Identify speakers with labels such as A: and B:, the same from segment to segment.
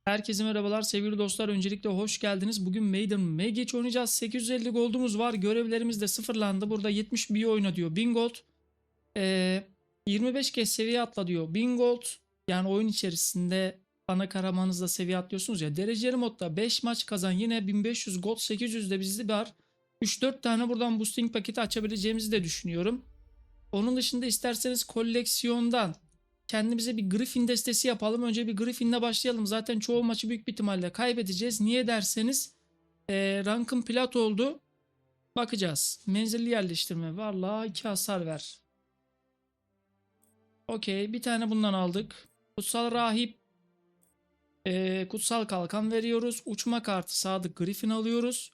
A: Herkese merhabalar sevgili dostlar. Öncelikle hoş geldiniz. Bugün Maiden Mage oynayacağız. 850 gold'umuz var. Görevlerimiz de sıfırlandı. Burada 70 bir oyna diyor. 1000 gold. 25 kez seviye atla diyor. 1000 gold. Yani oyun içerisinde ana kahramanınızla seviye atlıyorsunuz ya. Dereceli modda 5 maç kazan. Yine 1500 gold, 800 de bizde var. 3-4 tane buradan boosting paketi açabileceğimizi de düşünüyorum. Onun dışında isterseniz koleksiyondan kendimize bir Griffin destesi yapalım. Önce bir Griffin'le başlayalım. Zaten çoğu maçı büyük bir ihtimalle kaybedeceğiz. Niye derseniz rankım plat oldu. Bakacağız. Menzilli yerleştirme. Vallahi 2 hasar ver. Okey. Bir tane bundan aldık. Kutsal rahip. Kutsal kalkan veriyoruz. Uçma kartı sadık Griffin alıyoruz.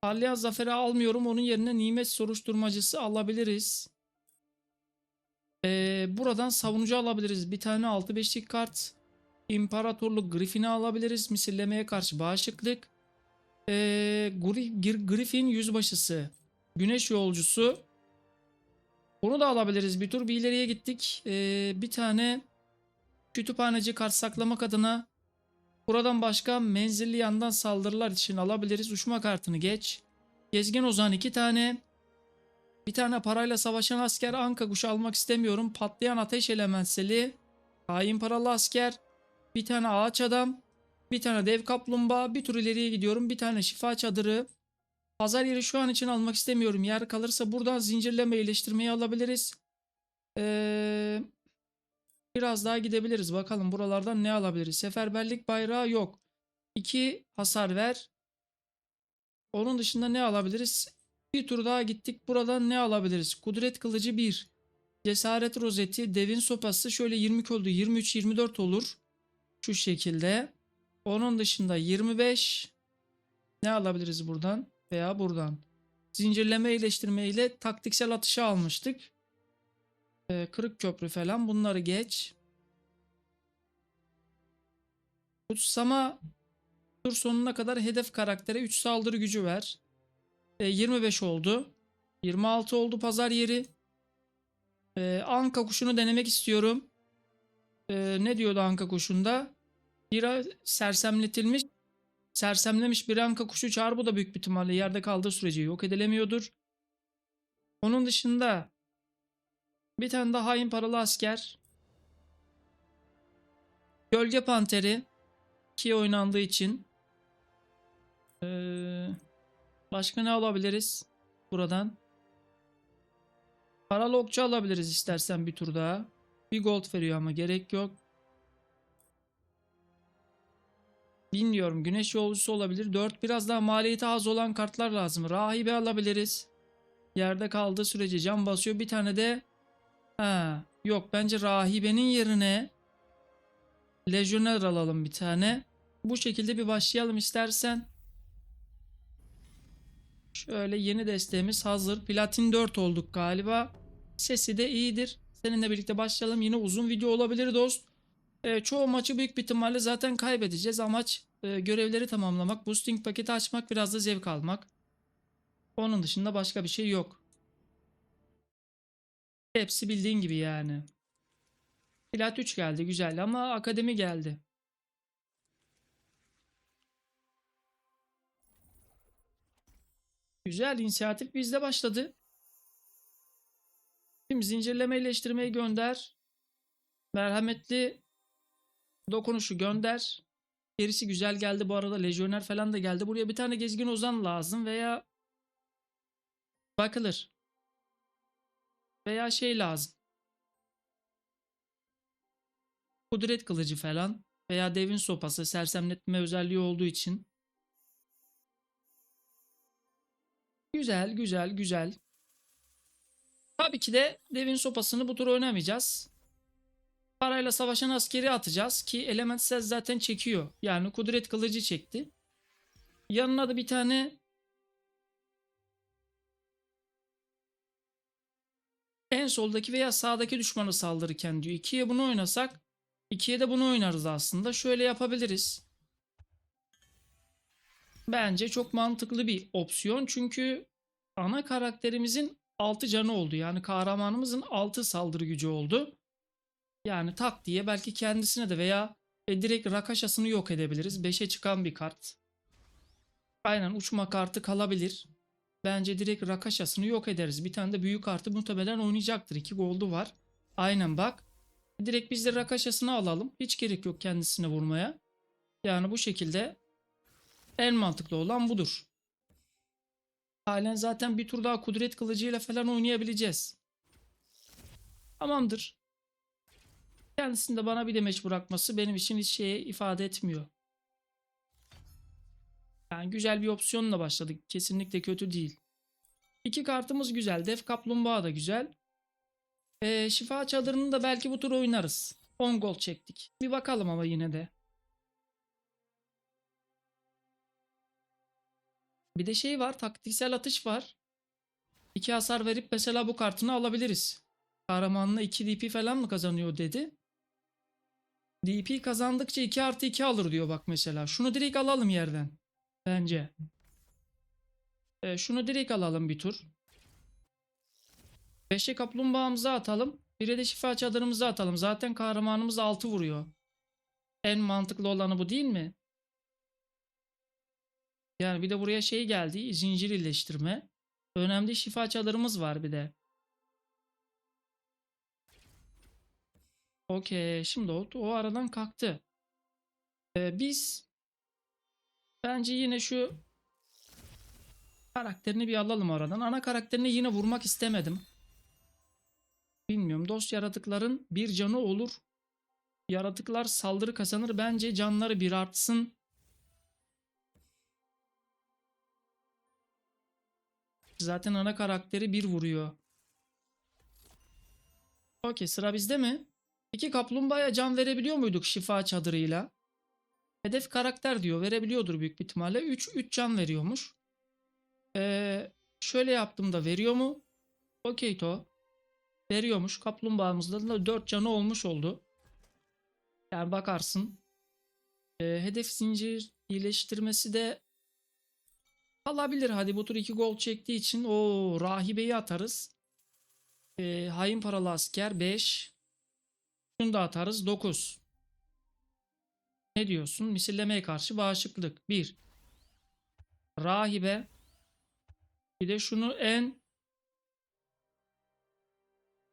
A: Alyaz zaferi almıyorum. Onun yerine nimet soruşturmacısı alabiliriz. Buradan savunucu alabiliriz. Bir tane 6-5'lik kart. İmparatorluk Griffin'i alabiliriz. Misillemeye karşı bağışıklık. Griffin yüzbaşısı. Güneş yolcusu. Bunu da alabiliriz. Bir tur bir ileriye gittik. Bir tane kütüphaneci kart saklamak adına. Buradan başka menzilli yandan saldırılar için alabiliriz. Uçma kartını geç. Gezgin Ozan 2 tane. Bir tane parayla savaşan asker anka kuşu almak istemiyorum. Patlayan ateş elementseli. Hain paralı asker. Bir tane ağaç adam. Bir tane dev kaplumbağa. Bir tur ileriye gidiyorum. Bir tane şifa çadırı. Pazar yeri şu an için almak istemiyorum. Yer kalırsa buradan zincirleme iyileştirmeyi alabiliriz. Ee, Biraz daha gidebiliriz. Bakalım buralardan ne alabiliriz. Seferberlik bayrağı yok. 2 hasar ver. Onun dışında ne alabiliriz? Bir tur daha gittik. Buradan ne alabiliriz? Kudret kılıcı 1. Cesaret rozeti. Devin sopası. Şöyle 20 oldu. 23-24 olur. Şu şekilde. Onun dışında 25. Ne alabiliriz buradan? Veya buradan. Zincirleme iyileştirme ile taktiksel atışı almıştık. Kırık köprü falan. Bunları geç. Kutsama tur sonuna kadar hedef karaktere 3 saldırı gücü ver. 25 oldu. 26 oldu pazar yeri. Anka kuşunu denemek istiyorum. Ne diyordu anka kuşunda? Bir sersemlemiş bir anka kuşu çağır. Bu da büyük bir ihtimalle yerde kaldığı sürece yok edilemiyordur. Onun dışında bir tane daha hain paralı asker. Gölge panteri. 2 oynandığı için. Başka ne alabiliriz buradan? Paralı okçu alabiliriz istersen bir tur daha. Bir gold veriyor ama gerek yok. Bilmiyorum. Güneş yolcusu olabilir. 4 biraz daha maliyeti az olan kartlar lazım. Rahibe alabiliriz. Yerde kaldığı sürece can basıyor. Bir tane de yok bence rahibenin yerine lejyoner alalım bir tane. Bu şekilde bir başlayalım istersen. Şöyle yeni desteğimiz hazır. Platin 4 olduk galiba. Sesi de iyidir. Seninle birlikte başlayalım. Yine uzun video olabilir dost. Çoğu maçı büyük bir ihtimalle zaten kaybedeceğiz. Amaç görevleri tamamlamak, boosting paketi açmak, biraz da zevk almak. Onun dışında başka bir şey yok. Hepsi bildiğin gibi yani. Plat 3 geldi güzel ama akademi geldi. Güzel inisiyatif bizde başladı. Şimdi zincirleme iyileştirmeyi gönder. Merhametli dokunuşu gönder. Gerisi güzel geldi bu arada. Lejyoner falan da geldi. Buraya bir tane gezgin ozan lazım veya bakılır. Veya şey lazım. Kudret kılıcı falan. Veya devin sopası sersemletme özelliği olduğu için. Güzel güzel güzel. Tabii ki de devin sopasını bu tur oynamayacağız. Parayla savaşan askeri atacağız ki elementsel zaten çekiyor. Yani kudret kılıcı çekti. Yanına da bir tane en soldaki veya sağdaki düşmanı saldırırken diyor. 2'ye bunu oynasak 2'ye de bunu oynarız aslında. Şöyle yapabiliriz. Bence çok mantıklı bir opsiyon. Çünkü ana karakterimizin 6 canı oldu. Yani kahramanımızın 6 saldırı gücü oldu. Yani tak diye belki kendisine de veya Direkt Rakasha'sını yok edebiliriz. 5'e çıkan bir kart. Aynen, uçma kartı kalabilir. Bence direkt Rakasha'sını yok ederiz. Bir tane de büyük kartı muhtemelen oynayacaktır. 2 goldu var. Aynen bak. Direkt biz de Rakasha'sını alalım. Hiç gerek yok kendisine vurmaya. Yani bu şekilde en mantıklı olan budur. Halen zaten bir tur daha kudret kılıcıyla falan oynayabileceğiz. Tamamdır. Kendisinin de bana bir demeç bırakması benim için hiç şeye ifade etmiyor. Yani güzel bir opsiyonla başladık. Kesinlikle kötü değil. İki kartımız güzel. Dev Kaplumbağa da güzel. Şifa Çadırı'nı da belki bu tur oynarız. 10 gol çektik. Bir bakalım ama yine de. Bir de şey var. Taktiksel atış var. 2 hasar verip mesela bu kartını alabiliriz. Kahramanına 2 DP falan mı kazanıyor dedi. DP kazandıkça 2+2 alır diyor bak mesela. Şunu direkt alalım yerden. Bence. Şunu direkt alalım bir tur. 5'e kaplumbağamızı atalım. 1'e de şifa çadırımızı atalım. Zaten kahramanımız 6 vuruyor. En mantıklı olanı bu değil mi? Yani bir de buraya şey geldi. Zincir iyileştirme. Önemli şifa çadırımız var bir de. Okey. Şimdi o aradan kalktı. Biz bence yine şu karakterini bir alalım oradan. Ana karakterini yine vurmak istemedim. Bilmiyorum. Dost yaratıkların bir canı olur. Yaratıklar saldırı kazanır. Bence canları bir artsın. Zaten ana karakteri bir vuruyor. Okey, sıra bizde mi? İki kaplumbağaya can verebiliyor muyduk şifa çadırıyla? Hedef karakter diyor. Verebiliyordur büyük bir ihtimalle. 3 can veriyormuş. Şöyle yaptığımda veriyor mu? Okey to. Veriyormuş. Kaplumbağamızda da 4 canı olmuş oldu. Yani bakarsın. Hedef zincir iyileştirmesi de alabilir. Hadi bu tur 2 gol çektiği için o rahibeyi atarız. Hain paralı asker 5. Şunu da atarız 9. Ne diyorsun? Misillemeye karşı bağışıklık 1. Rahibe. Bir de şunu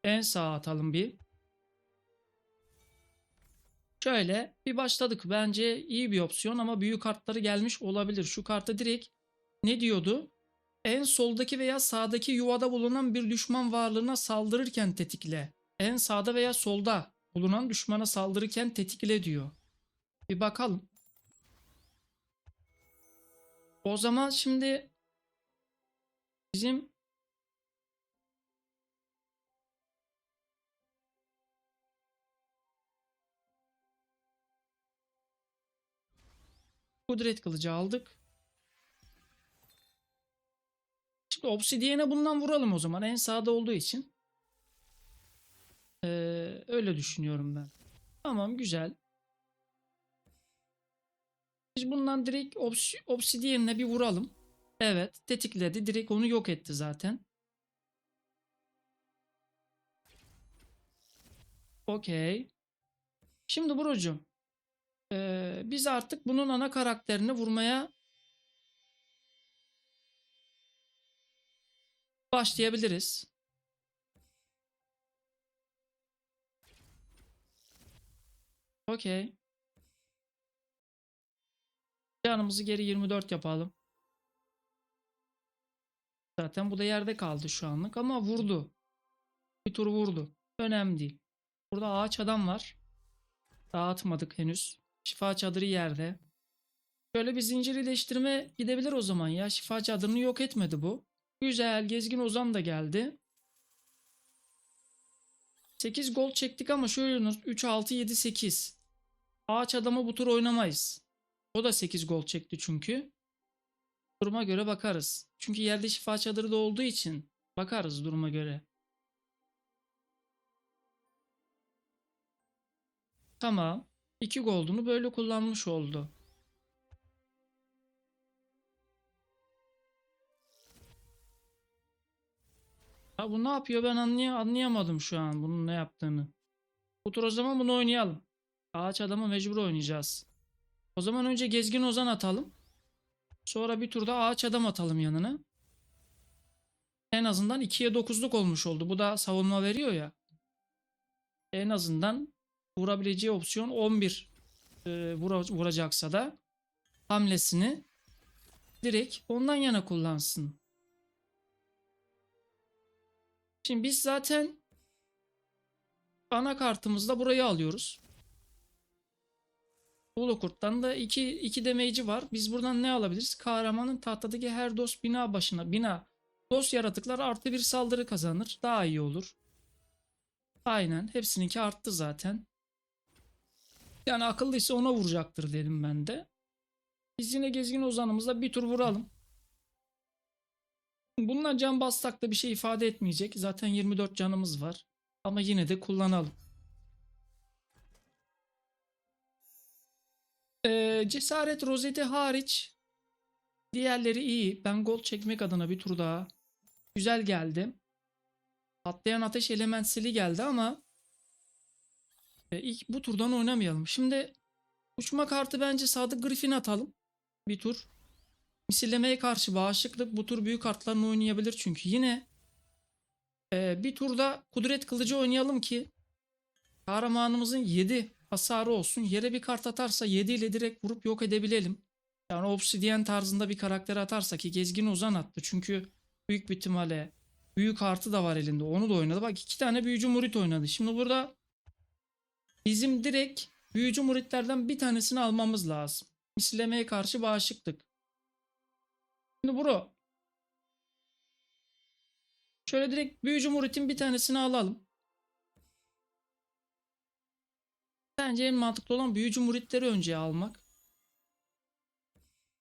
A: en sağa atalım bir. Şöyle bir başladık. Bence iyi bir opsiyon ama büyük kartları gelmiş olabilir. Şu karta direkt ne diyordu? En soldaki veya sağdaki yuvada bulunan bir düşman varlığına saldırırken tetikle. En sağda veya solda bulunan düşmana saldırırken tetikle diyor. Bir bakalım. O zaman şimdi bizim kudret kılıcı aldık. Şimdi obsidiyene bundan vuralım o zaman. En sağda olduğu için. Öyle düşünüyorum ben. Tamam, güzel. Biz bundan direkt obsidiyenle bir vuralım. Evet, tetikledi. Direkt onu yok etti zaten. Okey. Şimdi Burcu'm. Biz artık bunun ana karakterini vurmaya başlayabiliriz. Okey. Canımızı geri 24 yapalım. Zaten bu da yerde kaldı şu anlık ama vurdu. Bir tur vurdu. Önemli değil. Burada ağaç adam var. Dağıtmadık henüz. Şifa çadırı yerde. Şöyle bir zincir iyileştirme gidebilir o zaman ya. Şifa çadırını yok etmedi bu. Güzel. Gezgin Ozan da geldi. 8 gol çektik ama şöyle 3, 6, 7, 8. Ağaç adamı bu tur oynamayız. O da 8 gol çekti çünkü. Duruma göre bakarız. Çünkü yerde şifa çadırı da olduğu için bakarız duruma göre. Tamam. 2 goldunu böyle kullanmış oldu. Ha, bu ne yapıyor ben anlayamadım şu an bunun ne yaptığını. Bu tur o zaman bunu oynayalım. Ağaç adamı mecbur oynayacağız. O zaman önce Gezgin Ozan atalım. Sonra bir turda ağaç adam atalım yanına. En azından 2'ye 9'luk olmuş oldu. Bu da savunma veriyor ya. En azından vurabileceği opsiyon 11 vuracaksa da hamlesini direkt ondan yana kullansın. Şimdi biz zaten anakartımızda burayı alıyoruz. Ulukurt'tan da 2 damage'i var. Biz buradan ne alabiliriz? Kahramanın tahtadaki her dost bina başına dost yaratıklar artı bir saldırı kazanır. Daha iyi olur. Aynen. Hepsininki arttı zaten. Yani akıllıysa ona vuracaktır dedim ben de. Biz yine Gezgin Ozan'ımızla bir tur vuralım. Bununla can bassak da bir şey ifade etmeyecek. Zaten 24 canımız var. Ama yine de kullanalım. Cesaret rozeti hariç diğerleri iyi. Ben gol çekmek adına bir tur daha. Güzel geldi. Patlayan ateş elementseli geldi ama ilk bu turdan oynamayalım. Şimdi uçma kartı bence Sadık Griffin atalım. Bir tur. Misillemeye karşı bağışıklık bu tur büyük kartlarını oynayabilir çünkü. Yine bir turda kudret kılıcı oynayalım ki kahramanımızın 7 hasarı olsun. Yere bir kart atarsa 7 ile direkt vurup yok edebilelim. Yani obsidiyen tarzında bir karakter atarsa ki Gezgin Ozan attı. Çünkü büyük bir ihtimalle büyük artı da var elinde. Onu da oynadı. Bak 2 tane büyücü murit oynadı. Şimdi burada bizim direkt büyücü muritlerden bir tanesini almamız lazım. Mislemeye karşı bağışıklık. Şimdi bro. Şöyle direkt büyücü muritin bir tanesini alalım. Bence en mantıklı olan büyücü muritleri önce almak.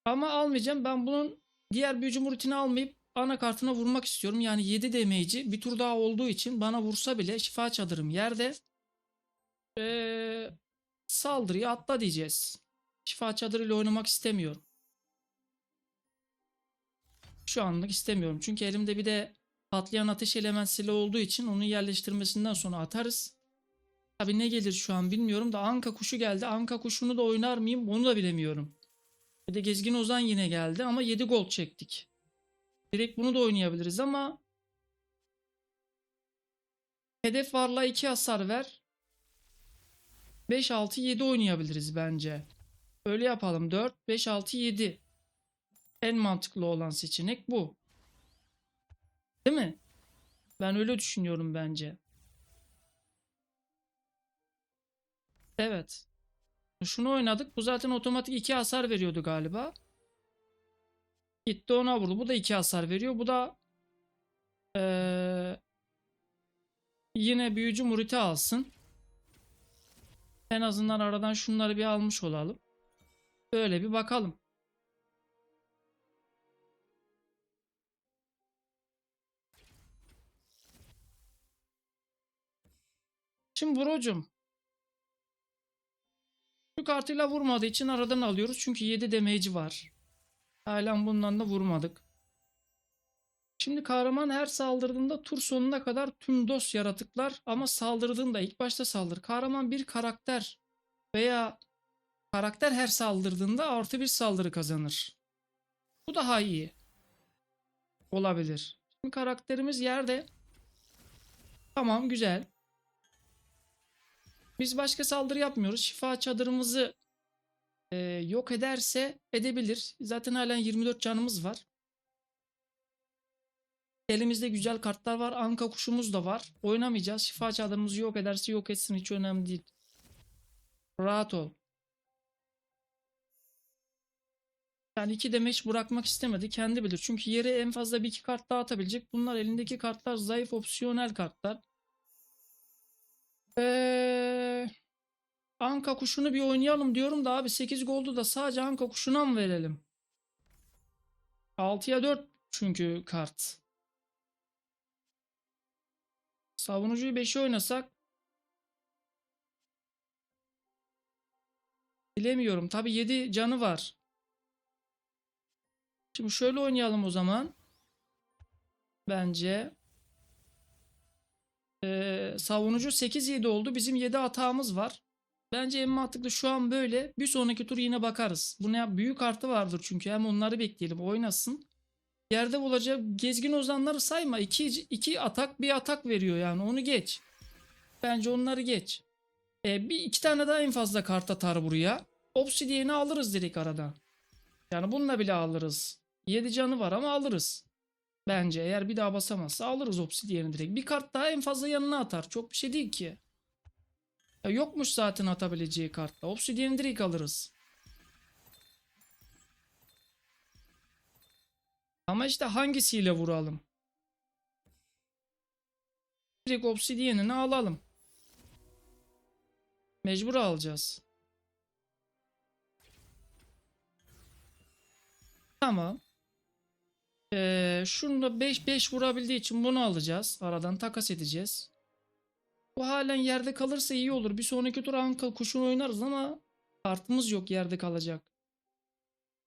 A: Ama almayacağım. Ben bunun diğer büyücü muritini almayıp anakartına vurmak istiyorum. Yani 7 damage'i bir tur daha olduğu için bana vursa bile şifa çadırım yerde. Saldırıyı atla diyeceğiz. Şifa çadırıyla oynamak istemiyorum. Şu anlık istemiyorum. Çünkü elimde bir de patlayan ateş elementseli olduğu için onu yerleştirmesinden sonra atarız. Tabi ne gelir şu an bilmiyorum da Anka kuşu geldi. Anka kuşunu da oynar mıyım onu da bilemiyorum. Bir de Gezgin Ozan yine geldi ama 7 gol çektik. Direkt bunu da oynayabiliriz ama hedef varla 2 hasar ver. 5, 6, 7 oynayabiliriz bence. Öyle yapalım. 4, 5, 6, 7. En mantıklı olan seçenek bu. Değil mi? Ben öyle düşünüyorum bence. Evet. Şunu oynadık. Bu zaten otomatik 2 hasar veriyordu galiba. Gitti ona vurdu. Bu da 2 hasar veriyor. Bu da yine büyücü Murit'i alsın. En azından aradan şunları bir almış olalım. Böyle bir bakalım. Şimdi Brocum. Şu kartıyla vurmadığı için aradan alıyoruz. Çünkü 7 damage'i var. Halen bundan da vurmadık. Şimdi kahraman her saldırdığında tur sonuna kadar tüm dost yaratıklar ama saldırdığında ilk başta saldır. Kahraman bir karakter veya karakter her saldırdığında artı bir saldırı kazanır. Bu daha iyi olabilir. Şimdi karakterimiz yerde. Tamam güzel. Biz başka saldırı yapmıyoruz. Şifa çadırımızı yok ederse edebilir. Zaten halen 24 canımız var. Elimizde güzel kartlar var. Anka kuşumuz da var. Oynamayacağız. Şifa çadırımızı yok ederse yok etsin. Hiç önemli değil. Rahat ol. Yani 2 demeç bırakmak istemedi. Kendi bilir. Çünkü yere en fazla bir iki kart daha atabilecek. Bunlar elindeki kartlar zayıf opsiyonel kartlar. Anka kuşunu bir oynayalım diyorum da abi 8 goldu da sadece Anka kuşuna mı verelim? 6'ya 4 çünkü kart. Savunucuyu 5'i oynasak bilemiyorum. Tabi 7 canı var. Şimdi şöyle oynayalım o zaman. Bence. Savunucu 8-7 oldu. Bizim 7 hatamız var. Bence en mantıklı şu an böyle. Bir sonraki tur yine bakarız. Bu ne büyük artı vardır çünkü. Hem onları bekleyelim oynasın. Yerde bulacak gezgin ozanları sayma. İki atak bir atak veriyor yani onu geç. Bence onları geç. Bir iki tane daha en fazla kart atar buraya. Obsidiyen'i alırız direkt aradan. Yani bununla bile alırız. 7 canı var ama alırız. Bence eğer bir daha basamazsa alırız Obsidiyen'i direkt. Bir kart daha en fazla yanına atar. Çok bir şey değil ki. Ya yokmuş zaten atabileceği kartta. Obsidiyen'i direkt alırız. Ama işte hangisiyle vuralım? Direkt Obsidiyen'ini alalım. Mecbur alacağız. Tamam. Şunu da 5-5 vurabildiği için bunu alacağız. Aradan takas edeceğiz. Bu halen yerde kalırsa iyi olur. Bir sonraki tur Anka kuşunu oynarız ama kartımız yok yerde kalacak.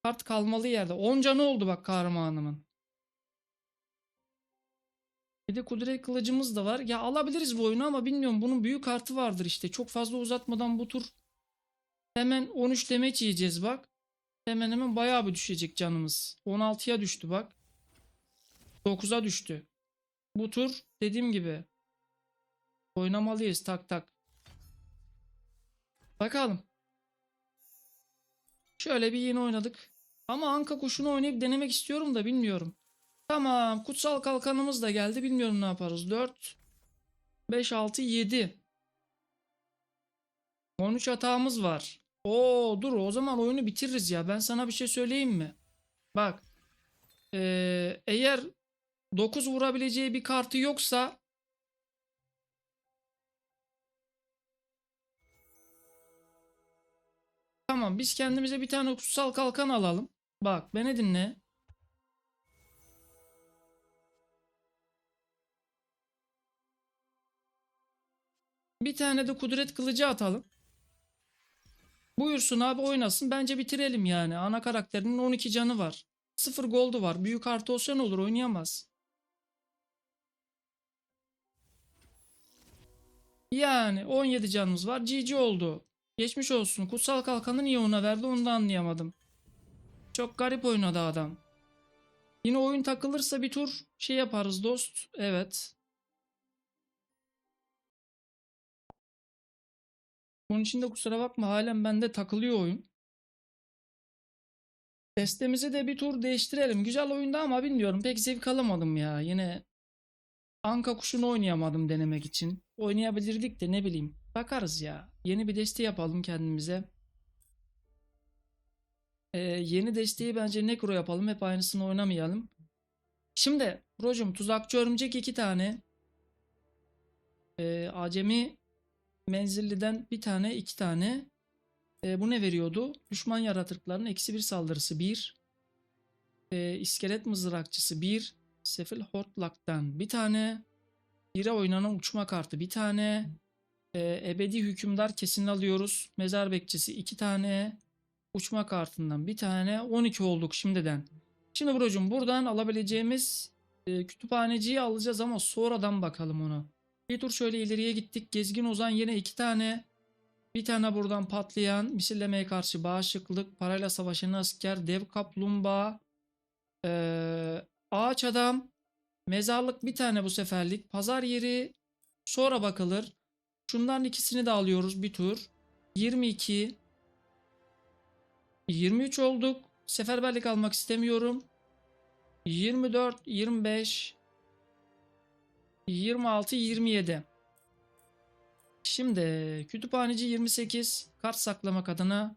A: Kart kalmalı yerde. 10 canı oldu bak kahramanımın. Bir de kudret kılıcımız da var. Ya alabiliriz bu oyunu ama bilmiyorum. Bunun büyük kartı vardır işte. Çok fazla uzatmadan bu tur hemen 13 demeç yiyeceğiz bak. Hemen bayağı bir düşecek canımız. 16'ya düştü bak. 9'a düştü. Bu tur dediğim gibi oynamalıyız tak tak. Bakalım. Şöyle bir yeni oynadık. Ama Anka kuşunu oynayıp denemek istiyorum da bilmiyorum. Tamam. Kutsal kalkanımız da geldi. Bilmiyorum ne yaparız. 4, 5, 6, 7. 13 atağımız var. Oo dur o zaman oyunu bitiririz ya. Ben sana bir şey söyleyeyim mi? Bak. Eğer 9 vurabileceği bir kartı yoksa tamam biz kendimize bir tane kutsal kalkan alalım. Bak beni dinle. Bir tane de kudret kılıcı atalım. Buyursun abi oynasın. Bence bitirelim yani. Ana karakterinin 12 canı var. 0 goldu var. Büyük artı olsa ne olur oynayamaz. Yani 17 canımız var. GG oldu. Geçmiş olsun. Kutsal kalkanı niye ona verdi onu da anlayamadım. Çok garip oynadı adam. Yine oyun takılırsa bir tur şey yaparız dost. Evet. Bunun için de kusura bakma halen bende takılıyor oyun. Destemizi de bir tur değiştirelim. Güzel oyunda ama bilmiyorum pek zevk alamadım ya. Yine Anka kuşunu oynayamadım denemek için. Oynayabilirdik de ne bileyim. Bakarız ya. Yeni bir deste yapalım kendimize. Yeni desteği bence Necro yapalım. Hep aynısını oynamayalım. Şimdi Brocum tuzakçı örümcek 2 tane. Acemi menzilliden bir tane 2 tane. Bu ne veriyordu? Düşman yaratıkların -1 saldırısı 1. İskelet mızrakçısı 1. Sefil hortlaktan bir tane. 1'e oynanan uçma kartı bir tane. Ebedi hükümdar kesin alıyoruz. Mezar bekçisi 2 tane. Uçma kartından bir tane. 12 olduk şimdiden. Şimdi Brocum buradan alabileceğimiz kütüphaneciyi alacağız ama sonradan bakalım onu. Bir tur şöyle ileriye gittik. Gezgin Ozan yine 2 tane. Bir tane buradan patlayan, misillemeye karşı bağışıklık, parayla savaşan asker, dev kaplumbağa, ağaç adam, mezarlık bir tane bu seferlik, pazar yeri sonra bakılır. Şundan ikisini de alıyoruz bir tur. 22, 23 olduk. Seferberlik almak istemiyorum. 24, 25, 26, 27. Şimdi kütüphaneci 28 kart saklamak adına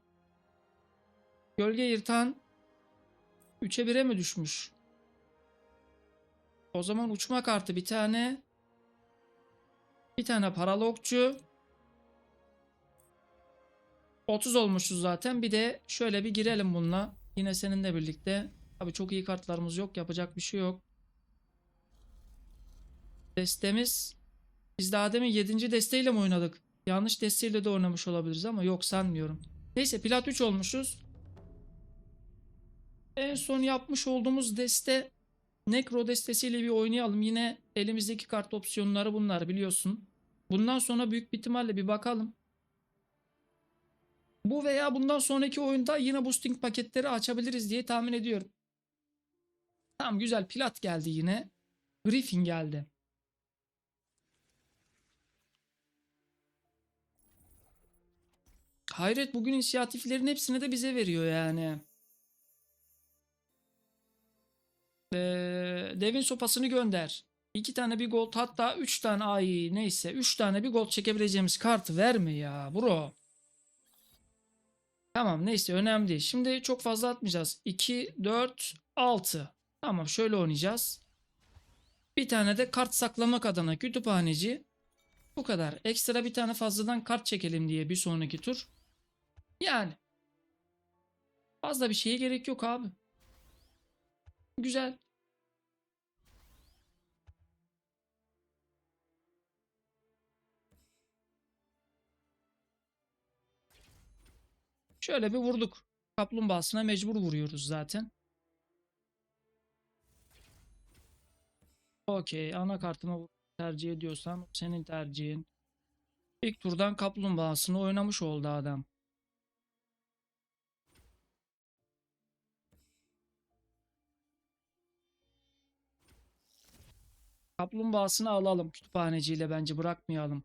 A: gölge yırtan 3'e 1'e mi düşmüş? O zaman uçma kartı bir tane. Bir tane paralı okçu. 30 olmuşuz zaten. Bir de şöyle bir girelim bununla. Yine seninle birlikte. Abi çok iyi kartlarımız yok. Yapacak bir şey yok. Destemiz. Biz daha demin 7. desteğiyle mi oynadık? Yanlış desteğiyle de oynamış olabiliriz ama yok sanmıyorum. Neyse plat 3 olmuşuz. En son yapmış olduğumuz deste Necro destesiyle bir oynayalım. Yine elimizdeki kart opsiyonları bunlar biliyorsun. Bundan sonra büyük bir ihtimalle bir bakalım. Bu veya bundan sonraki oyunda yine boosting paketleri açabiliriz diye tahmin ediyorum. Tamam, güzel. Plat geldi yine. Griffin geldi. Hayret, bugün inisiyatiflerin hepsini de bize veriyor yani. Devin sopasını gönder. 2 tane bir gold, hatta 3 tane, ay neyse 3 tane bir gold çekebileceğimiz kartı verme ya bro. Tamam, neyse önemli değil. Şimdi çok fazla atmayacağız. 2, 4, 6. Tamam, şöyle oynayacağız. Bir tane de kart saklamak adına kütüphaneci. Bu kadar. Ekstra bir tane fazladan kart çekelim diye bir sonraki tur. Yani fazla bir şeye gerek yok abi. Güzel. Şöyle bir vurduk. Kaplumbağasına mecbur vuruyoruz zaten. Okey. Anakartıma tercih ediyorsan senin tercihin. İlk turdan kaplumbağasını oynamış oldu adam. Kaplumbağasını alalım. Kütüphaneciyle bence bırakmayalım.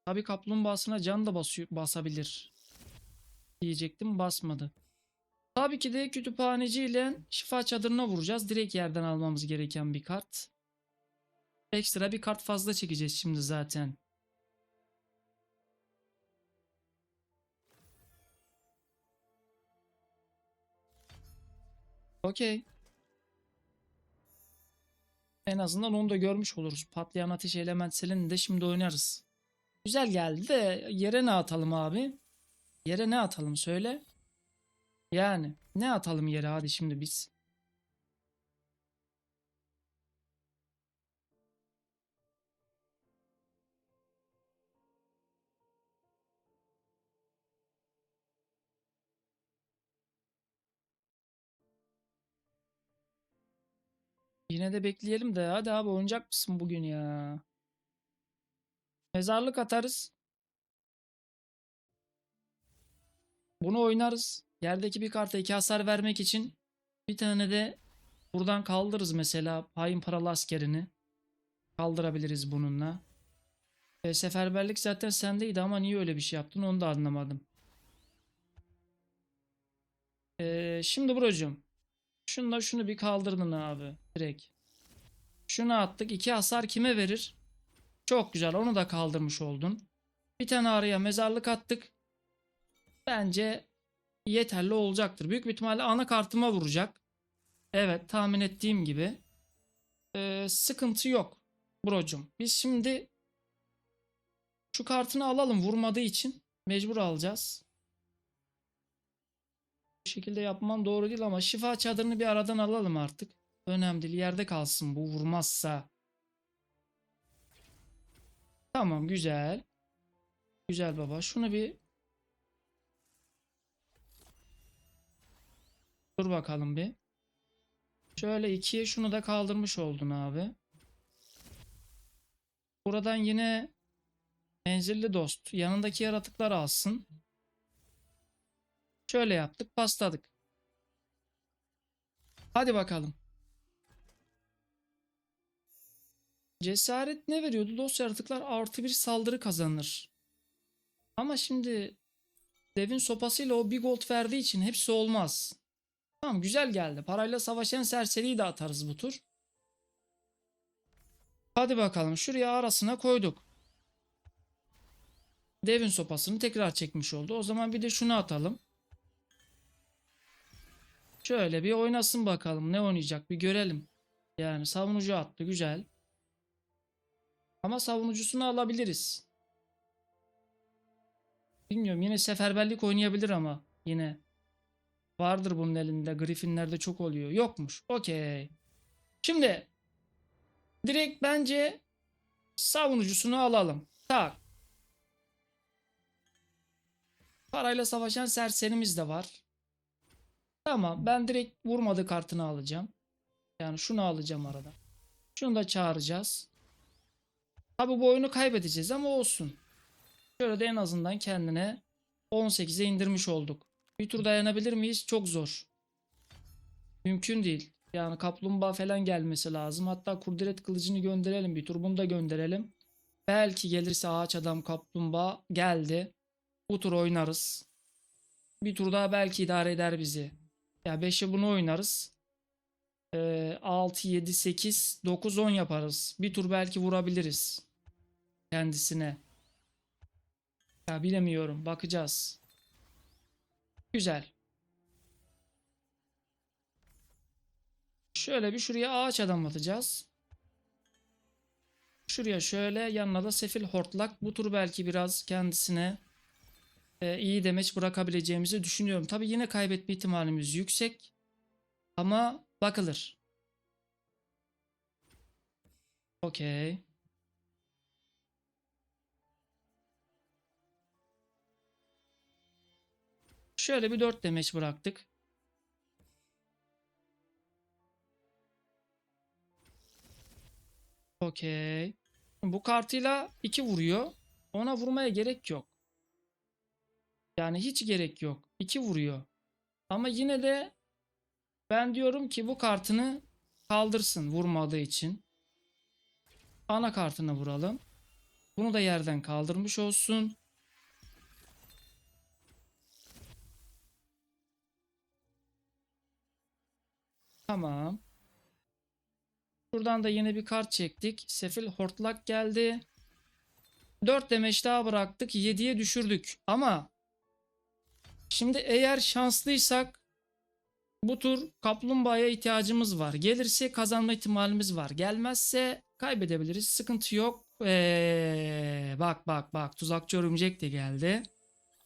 A: Tabii kaplumbağasına can da basabilir diyecektim, basmadı. Tabii ki de kütüphaneciyle şifa çadırına vuracağız. Direkt yerden almamız gereken bir kart. Ekstra bir kart fazla çekeceğiz şimdi zaten. Okey. En azından onu da görmüş oluruz. Patlayan ateş elementselini de şimdi oynarız. Güzel geldi de yere ne atalım abi? Yere ne atalım söyle. Yani ne atalım yere hadi şimdi biz. Yine de bekleyelim de hadi abi, oynayacak mısın bugün ya? Mezarlık atarız. Bunu oynarız. Yerdeki bir karta 2 hasar vermek için bir tane de buradan kaldırırız mesela. Hain paralı askerini. Kaldırabiliriz bununla. Seferberlik zaten sendeydi ama niye öyle bir şey yaptın onu da anlamadım. Şimdi brocum. Şunu bir kaldırdın abi. Direkt. Şunu attık. 2 hasar kime verir? Çok güzel. Onu da kaldırmış oldun. Bir tane araya mezarlık attık. Bence yeterli olacaktır. Büyük bir ihtimalle anakartıma vuracak. Evet, tahmin ettiğim gibi. Sıkıntı yok brocum. Biz şimdi şu kartını alalım, vurmadığı için. Mecbur alacağız. Bu şekilde yapmam doğru değil ama şifa çadırını bir aradan alalım artık. Önemli değil. Yerde kalsın bu vurmazsa. Tamam, güzel. Güzel baba. Şunu bir dur bakalım bir. Şöyle ikiye şunu da kaldırmış oldun abi. Buradan yine menzilli dost yanındaki yaratıklar alsın. Şöyle yaptık, pasladık. Hadi bakalım. Cesaret ne veriyordu? Dost yaratıklar artı bir saldırı kazanır. Ama şimdi devin sopasıyla o bir gold verdiği için hepsi olmaz. Tamam, güzel geldi. Parayla savaşan serseriyi de atarız bu tur. Hadi bakalım, şuraya arasına koyduk. Devin sopasını tekrar çekmiş oldu. O zaman bir de şunu atalım. Şöyle bir oynasın bakalım. Ne oynayacak bir görelim. Yani savunucu attı, güzel. Ama savunucusunu alabiliriz. Bilmiyorum, yine seferberlik oynayabilir ama yine. Vardır bunun elinde. Griffinlerde çok oluyor. Yokmuş. Okey. Şimdi direkt bence savunucusunu alalım. Tak. Parayla savaşan serserimiz de var. Tamam, ben direkt vurmadı kartını alacağım. Yani şunu alacağım arada. Şunu da çağıracağız. Tabi bu oyunu kaybedeceğiz ama olsun. Şöyle de en azından kendine 18'e indirmiş olduk. Bir tur dayanabilir miyiz? Çok zor. Mümkün değil. Yani kaplumbağa falan gelmesi lazım. Hatta kurdele kılıcını gönderelim bir tur. Bunu da gönderelim. Belki gelirse ağaç adam kaplumbağa geldi. Bu tur oynarız. Bir tur daha belki idare eder bizi. Ya 5'e bunu oynarız. 6, 7, 8, 9, 10 yaparız. Bir tur belki vurabiliriz kendisine. Ya bilemiyorum. Bakacağız. Güzel. Şöyle bir şuraya ağaç adam atacağız. Şuraya şöyle yanına da sefil hortlak. Bu tur belki biraz kendisine iyi demeç bırakabileceğimizi düşünüyorum. Tabi yine kaybetme ihtimalimiz yüksek. Ama bakılır. Okey. Şöyle bir 4 demeç bıraktık. Okey. Bu kartıyla 2 vuruyor. Ona vurmaya gerek yok. Yani hiç gerek yok. 2 vuruyor. Ama yine de ben diyorum ki bu kartını kaldırsın vurmadığı için. Ana kartına vuralım. Bunu da yerden kaldırmış olsun. Tamam. Buradan da yine bir kart çektik. Sefil hortlak geldi. 4 demeç daha bıraktık. 7'ye düşürdük. Ama şimdi eğer şanslıysak bu tur kaplumbağaya ihtiyacımız var. Gelirse kazanma ihtimalimiz var. Gelmezse kaybedebiliriz. Sıkıntı yok. Bak bak bak. Tuzakçı örümcek de geldi.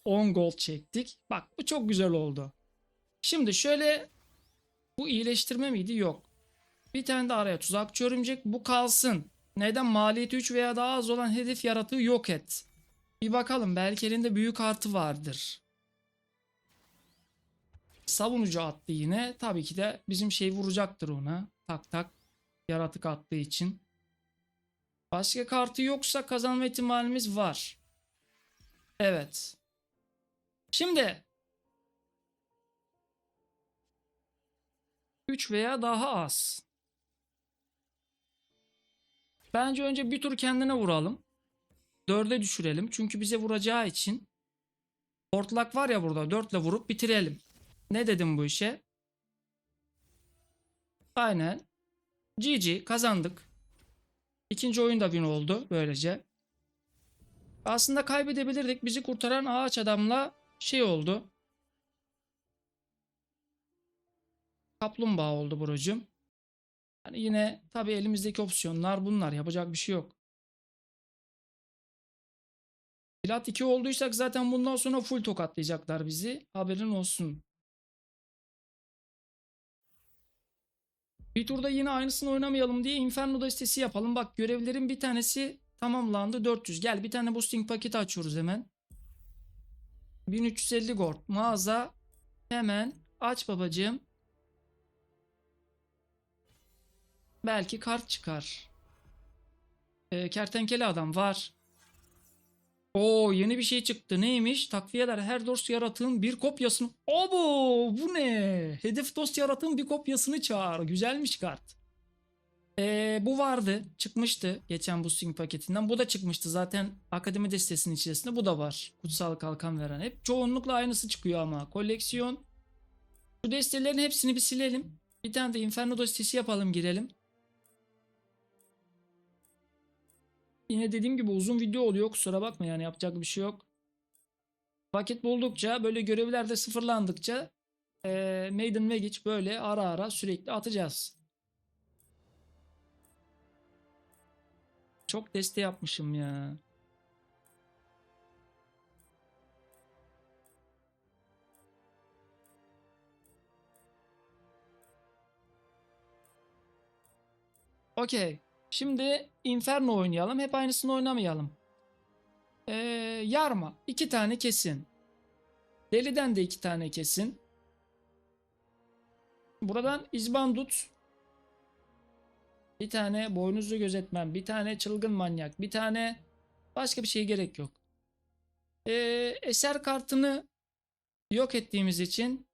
A: 10 gold çektik. Bak bu çok güzel oldu. Şimdi şöyle, bu iyileştirme miydi? Yok. Bir tane de araya tuzakçı örümcek. Bu kalsın. Neden? Maliyeti 3 veya daha az olan hedef yaratığı yok et. Bir bakalım. Belki elinde büyük artı vardır. Savunucu attı yine. Tabii ki de bizim şey vuracaktır ona. Tak tak. Yaratık attığı için. Başka kartı yoksa kazanma ihtimalimiz var. Evet. Şimdi 3 veya daha az. Bence önce bir tur kendine vuralım. 4'e düşürelim. Çünkü bize vuracağı için. Hortlak var ya burada. 4 ile vurup bitirelim. Ne dedim bu işe? Aynen. GG kazandık. İkinci oyun da win oldu böylece. Aslında kaybedebilirdik. Bizi kurtaran ağaç adamla şey oldu. Kaplumbağa oldu brocum. Yani yine tabii elimizdeki opsiyonlar bunlar. Yapacak bir şey yok. Plat 2 olduysak zaten bundan sonra full tokatlayacaklar bizi. Haberin olsun. Bir turda yine aynısını oynamayalım diye Inferno destesi yapalım. Bak görevlerin bir tanesi tamamlandı. 400. Gel bir tane boosting paketi açıyoruz hemen. 1350 gold. Mağaza. Hemen aç babacığım. Belki kart çıkar. Kertenkele adam var. Oo yeni bir şey çıktı. Neymiş? Takviyeler her dost yaratığın bir kopyasını. Abo bu ne? Hedef dost yaratığın bir kopyasını çağır. Güzelmiş kart. Bu vardı. Çıkmıştı geçen boosting paketinden. Bu da çıkmıştı zaten akademi destesinin içerisinde. Bu da var. Kutsal kalkan veren. Hep çoğunlukla aynısı çıkıyor ama. Koleksiyon. Bu destelerin hepsini bir silelim. Bir tane de Inferno destesi yapalım girelim. Yine dediğim gibi uzun video oluyor. Kusura bakma yani yapacak bir şey yok. Vakit buldukça böyle görevler de sıfırlandıkça Maiden Magic böyle ara ara sürekli atacağız. Çok deste yapmışım ya. Okey. Şimdi Inferno oynayalım. Hep aynısını oynamayalım. Ee, Yarma. 2 tane kesin. Deliden de 2 tane kesin. Buradan İzbandut. Bir tane boynuzlu gözetmen. Bir tane çılgın manyak. Bir tane başka bir şey gerek yok. Eser kartını yok ettiğimiz için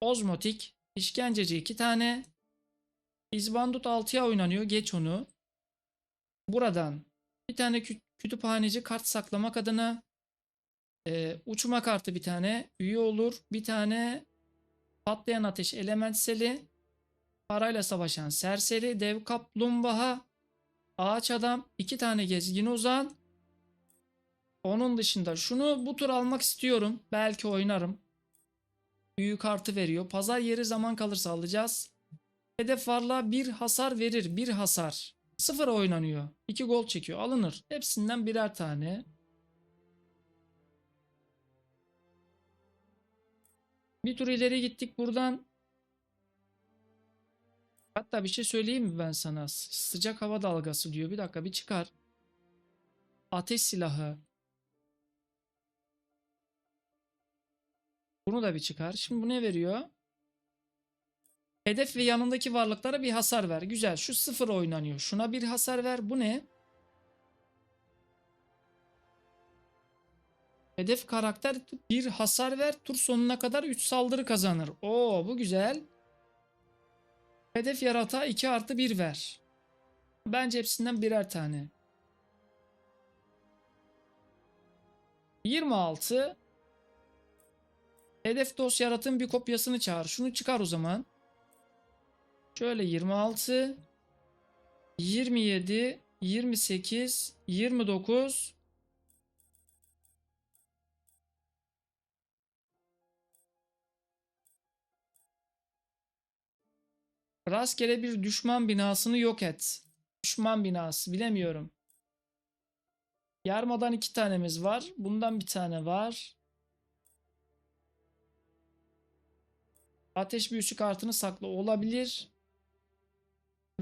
A: ozmotik, işkenceci 2 tane. İzbandut 6'ya oynanıyor. Geç onu. Buradan bir tane kütüphaneci kart saklamak adına uçma kartı bir tane üye olur. Bir tane patlayan ateş elementseli, parayla savaşan serseri, dev kaplumbağa, ağaç adam, 2 tane gezgin ozan. Onun dışında şunu bu tur almak istiyorum. Belki oynarım. Büyü kartı veriyor. Pazar yeri zaman kalırsa alacağız. Hedef varlığa 1 hasar verir. 1 hasar. 0 oynanıyor. 2 gol çekiyor. Alınır. Hepsinden birer tane. Bir tur ileri gittik buradan. Hatta bir şey söyleyeyim mi ben sana? Sıcak hava dalgası diyor. Bir dakika bir çıkar. Ateş silahı. Bunu da bir çıkar. Şimdi bu ne veriyor? Hedef ve yanındaki varlıklara bir hasar ver. Güzel. Şu 0 oynanıyor. Şuna bir hasar ver. Bu ne? Hedef karakter bir hasar ver. Tur sonuna kadar 3 saldırı kazanır. Oo bu güzel. Hedef yaratığa 2+1 ver. Bence hepsinden birer tane. 26. Hedef dost yaratığın bir kopyasını çağır. Şunu çıkar o zaman. Şöyle 26, 27, 28, 29. Rastgele bir düşman binasını yok et. Düşman binası bilemiyorum. Yarmadan 2 tanemiz var. Bundan bir tane var. Ateş büyüsü kartını sakla olabilir.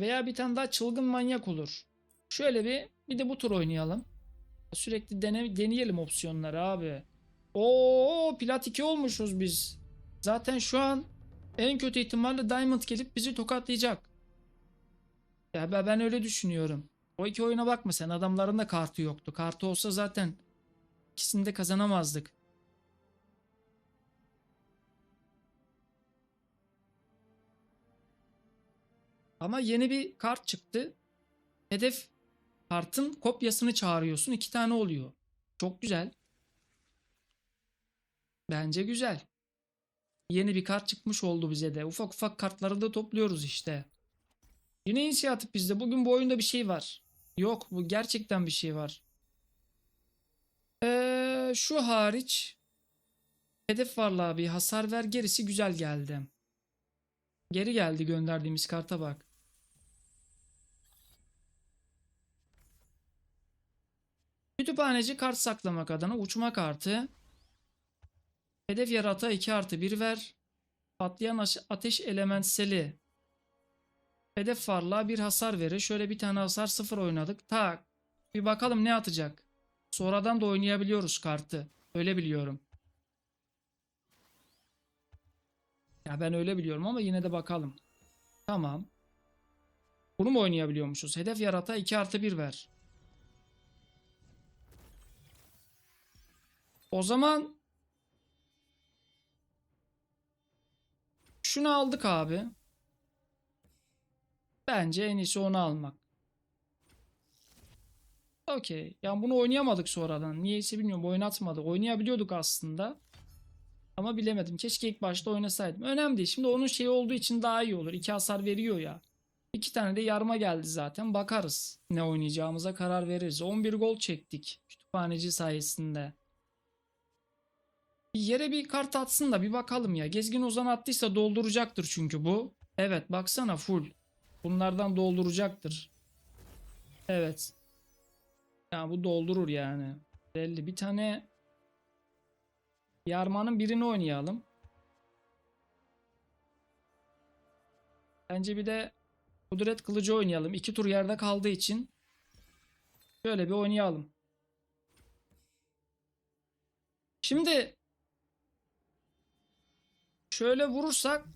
A: Veya bir tane daha çılgın manyak olur. Şöyle bir de bu tur oynayalım. Sürekli deneyelim opsiyonları abi. Oo plat 2 olmuşuz biz. Zaten şu an en kötü ihtimalle Diamond gelip bizi tokatlayacak. Ya ben öyle düşünüyorum. O iki oyuna bakma sen. Adamların da kartı yoktu. Kartı olsa zaten ikisini de kazanamazdık. Ama yeni bir kart çıktı. Hedef kartın kopyasını çağırıyorsun. 2 tane oluyor. Çok güzel. Bence güzel. Yeni bir kart çıkmış oldu bize de. Ufak ufak kartları da topluyoruz işte. Yine inisiyatif bizde. Bugün bu oyunda bir şey var. Yok bu gerçekten bir şey var. Şu hariç hedef varlığa bir hasar ver. Gerisi güzel geldi. Geri geldi gönderdiğimiz karta bak. Kütüphaneci kart saklamak adına uçma kartı. Hedef yaratığa 2+1 ver. Patlayan ateş elementseli. Hedef varlığa bir hasar verir. Şöyle bir tane hasar 0 oynadık. Tak. Bir bakalım ne atacak. Sonradan da oynayabiliyoruz kartı. Öyle biliyorum. Ya ben öyle biliyorum ama yine de bakalım. Tamam. Bunu mu oynayabiliyormuşuz? Hedef yaratığa 2+1 ver. O zaman şunu aldık abi. Bence en iyisi onu almak. Okey. Yani bunu oynayamadık sonradan. Niyeyse bilmiyorum. Oynatmadık. Oynayabiliyorduk aslında. Ama bilemedim. Keşke ilk başta oynasaydım. Önemli değil. Şimdi onun şeyi olduğu için daha iyi olur. 2 hasar veriyor ya. 2 tane de yarma geldi zaten. Bakarız. Ne oynayacağımıza karar veririz. 11 gol çektik. Kütüphaneci sayesinde. Bir yere bir kart atsın da bir bakalım ya. Gezgin Ozan attıysa dolduracaktır çünkü bu. Evet baksana full. Bunlardan dolduracaktır. Evet. Ya bu doldurur yani. Belli. Bir tane yarmanın birini oynayalım. Bence bir de kudret kılıcı oynayalım. 2 tur yerde kaldığı için şöyle bir oynayalım. Şimdi şöyle vurursak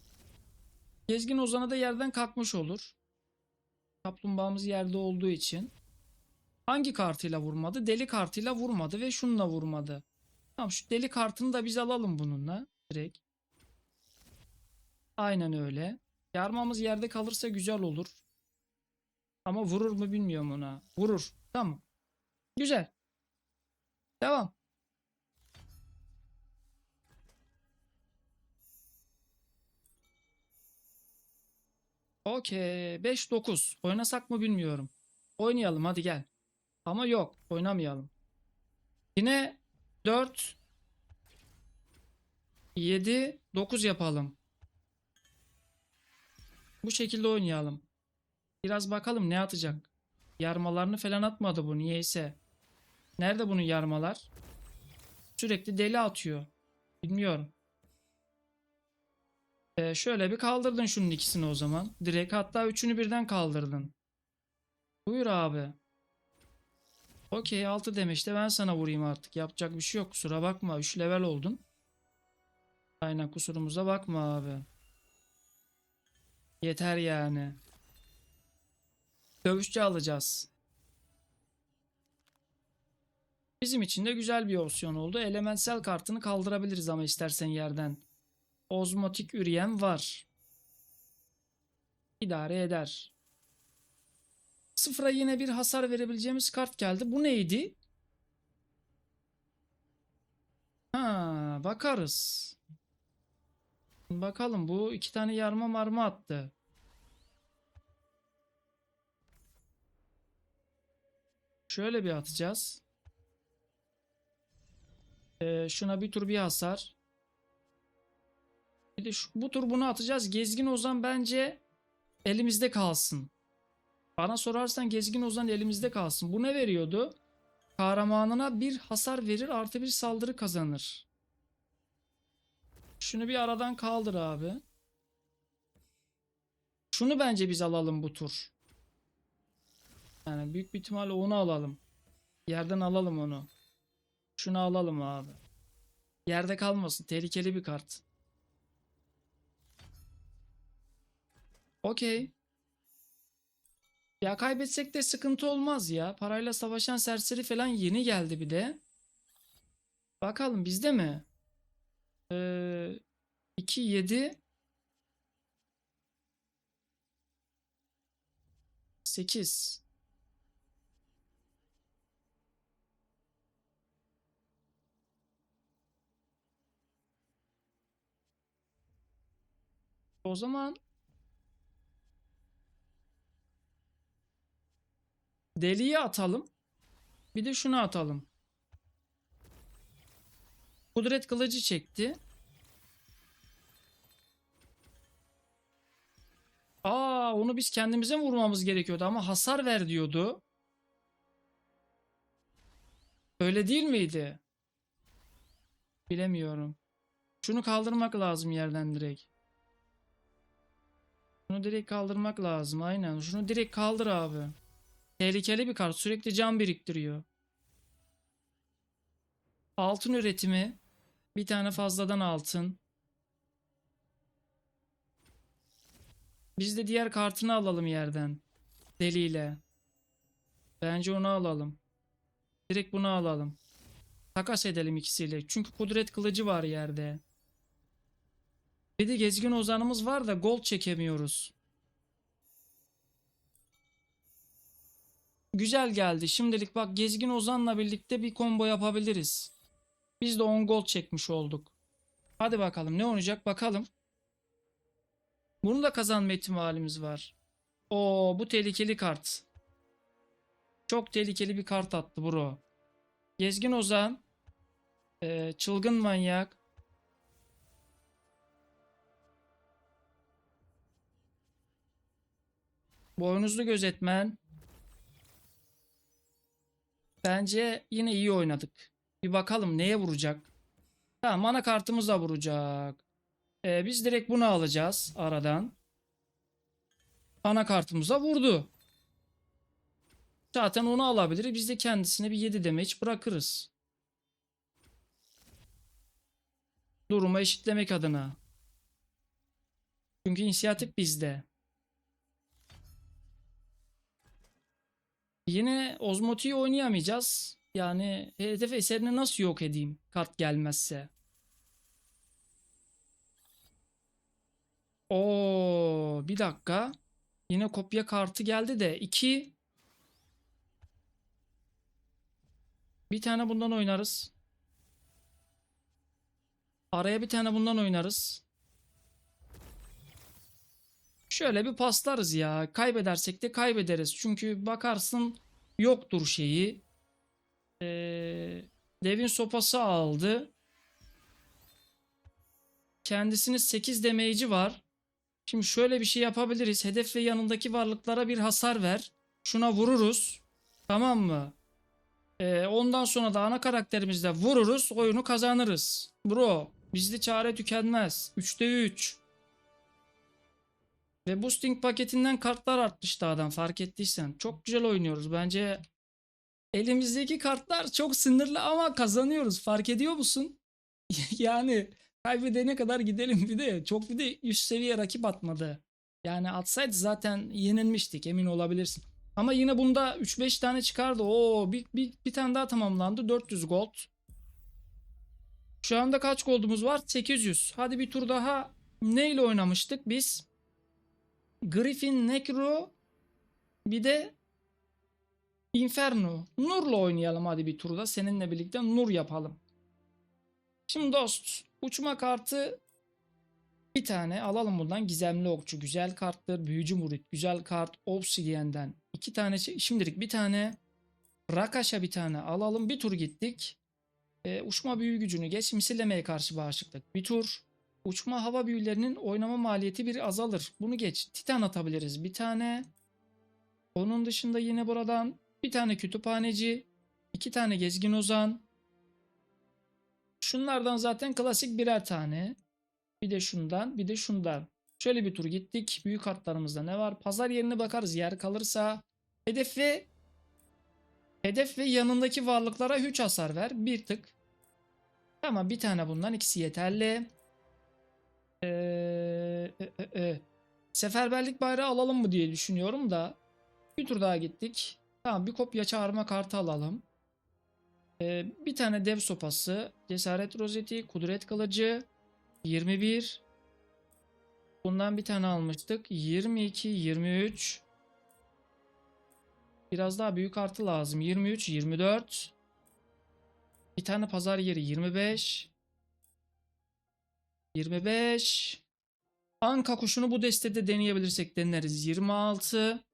A: Gezgin Ozan'a da yerden kalkmış olur. Kaplumbağamız yerde olduğu için. Hangi kartıyla vurmadı? Deli kartıyla vurmadı ve şununla vurmadı. Tamam, şu deli kartını da biz alalım bununla. Direkt. Aynen öyle. Yarmamız yerde kalırsa güzel olur. Ama vurur mu bilmiyorum ona. Vurur. Tamam. Güzel. Devam. Okey. 5-9. Oynasak mı bilmiyorum. Oynayalım hadi gel. Ama yok. Oynamayalım. Yine 4, 7, 9 yapalım. Bu şekilde oynayalım. Biraz bakalım ne atacak. Yarmalarını falan atmadı bu niyeyse. Nerede bunun yarmalar? Sürekli deli atıyor. Bilmiyorum. Şöyle bir kaldırdın şunun ikisini o zaman. Direkt hatta üçünü birden kaldırdın. Buyur abi. Okey 6 demişti, ben sana vurayım artık. Yapacak bir şey yok, kusura bakma. 3 level oldun. Aynen, kusurumuza bakma abi. Yeter yani. Dövüşçü alacağız. Bizim için de güzel bir opsiyon oldu. Elementsel kartını kaldırabiliriz ama istersen yerden. Ozmotik üreyen var. İdare eder. Sıfıra yine bir hasar verebileceğimiz kart geldi. Bu neydi? Ha, bakarız. Bakalım, bu iki tane yarma marma attı. Şöyle bir atacağız. Şuna bir tur bir hasar. Bir de bu tur bunu atacağız. Gezgin Ozan bence elimizde kalsın. Bana sorarsan Gezgin Ozan elimizde kalsın. Bu ne veriyordu? Kahramanına bir hasar verir, artı bir saldırı kazanır. Şunu bir aradan kaldır abi. Şunu bence biz alalım bu tur. Yani büyük bir ihtimalle onu alalım. Yerden alalım onu. Şunu alalım abi. Yerde kalmasın. Tehlikeli bir kart. Okey. Ya kaybetsek de sıkıntı olmaz ya. Parayla savaşan serseri falan yeni geldi bir de. Bakalım bizde mi? 2, 7, 8. O zaman deliği atalım. Bir de şunu atalım. Kudret kılıcı çekti. Aa, onu biz kendimize mi vurmamız gerekiyordu ama hasar ver diyordu. Öyle değil miydi? Bilemiyorum. Şunu kaldırmak lazım yerden direkt. Şunu direkt kaldırmak lazım. Aynen. Şunu direkt kaldır abi. Tehlikeli bir kart. Sürekli can biriktiriyor. Altın üretimi. Bir tane fazladan altın. Biz de diğer kartını alalım yerden. Deliyle. Bence onu alalım. Direkt bunu alalım. Takas edelim ikisiyle. Çünkü kudret kılıcı var yerde. Bir de gezgin ozanımız var da gold çekemiyoruz. Güzel geldi. Şimdilik bak, gezgin ozanla birlikte bir combo yapabiliriz. Biz de 10 gold çekmiş olduk. Hadi bakalım ne olacak bakalım. Bunu da kazanma ihtimalimiz var. Oo, bu tehlikeli kart. Çok tehlikeli bir kart attı bro. Gezgin ozan. Çılgın manyak. Boynuzlu gözetmen. Bence yine iyi oynadık. Bir bakalım neye vuracak. Tamam, mana kartımız da vuracak. Biz direkt bunu alacağız aradan. Anakartımıza vurdu. Zaten onu alabilir. Biz de kendisine bir 7 damage bırakırız. Durumu eşitlemek adına. Çünkü inisiyatif bizde. Yine Ozmoti'yi oynayamayacağız. Yani hedef eserini nasıl yok edeyim kart gelmezse? Oo, bir dakika. Yine kopya kartı geldi de 2. Bir tane bundan oynarız. Araya bir tane bundan oynarız. Şöyle bir paslarız ya. Kaybedersek de kaybederiz. Çünkü bakarsın yoktur şeyi. Devin sopası aldı. Kendisinin 8 damage'i var. Şimdi şöyle bir şey yapabiliriz. Hedef ve yanındaki varlıklara bir hasar ver. Şuna vururuz. Tamam mı? Ondan sonra da ana karakterimizle vururuz. Oyunu kazanırız. Bro, bizde çare tükenmez. 3'te 3. Ve boosting paketinden kartlar artmıştı adam, fark ettiysen. Çok güzel oynuyoruz. Bence elimizdeki kartlar çok sınırlı ama kazanıyoruz. Fark ediyor musun? Yani kaybedene kadar gidelim bir de. Çok bir de üst seviye rakip atmadı. Yani atsaydı zaten yenilmiştik, emin olabilirsin. Ama yine bunda 3-5 tane çıkardı. Oo, bir tane daha tamamlandı. 400 gold. Şu anda kaç goldumuz var? 800. Hadi bir tur daha. Neyle oynamıştık biz? Griffin, Necro, bir de Inferno. Nur'la oynayalım hadi bir turda. Seninle birlikte Nur yapalım. Şimdi dost, uçma kartı bir tane alalım bundan. Gizemli okçu güzel karttır. Büyücü murit güzel kart. Obsidian'den 2 tane, şimdilik bir tane. Rakaş'a bir tane alalım. Bir tur gittik. Uçma büyü gücünü geç. Misillemeye karşı bağışıklık. Bir tur. Uçma hava büyülerinin oynama maliyeti bir azalır. Bunu geç. Titan atabiliriz bir tane. Onun dışında yine buradan bir tane kütüphaneci, 2 tane gezgin ozan. Şunlardan zaten klasik birer tane. Bir de şundan, bir de şundan. Şöyle bir tur gittik. Büyük kartlarımızda ne var? Pazar yerine bakarız. Yer kalırsa hedef ve yanındaki varlıklara 3 hasar ver. Bir tık. Tamam, bir tane bundan, ikisi yeterli. Seferberlik bayrağı alalım mı diye düşünüyorum da. Bir tur daha gittik. Tamam, bir kopya çağırma kartı alalım. Bir tane dev sopası, cesaret rozeti, kudret kılıcı, 21. Bundan bir tane almıştık. 22, 23. Biraz daha büyük artı lazım. 23, 24. Bir tane pazar yeri 25. 25. Anka kuşunu bu destede deneyebilirsek deneriz. 26.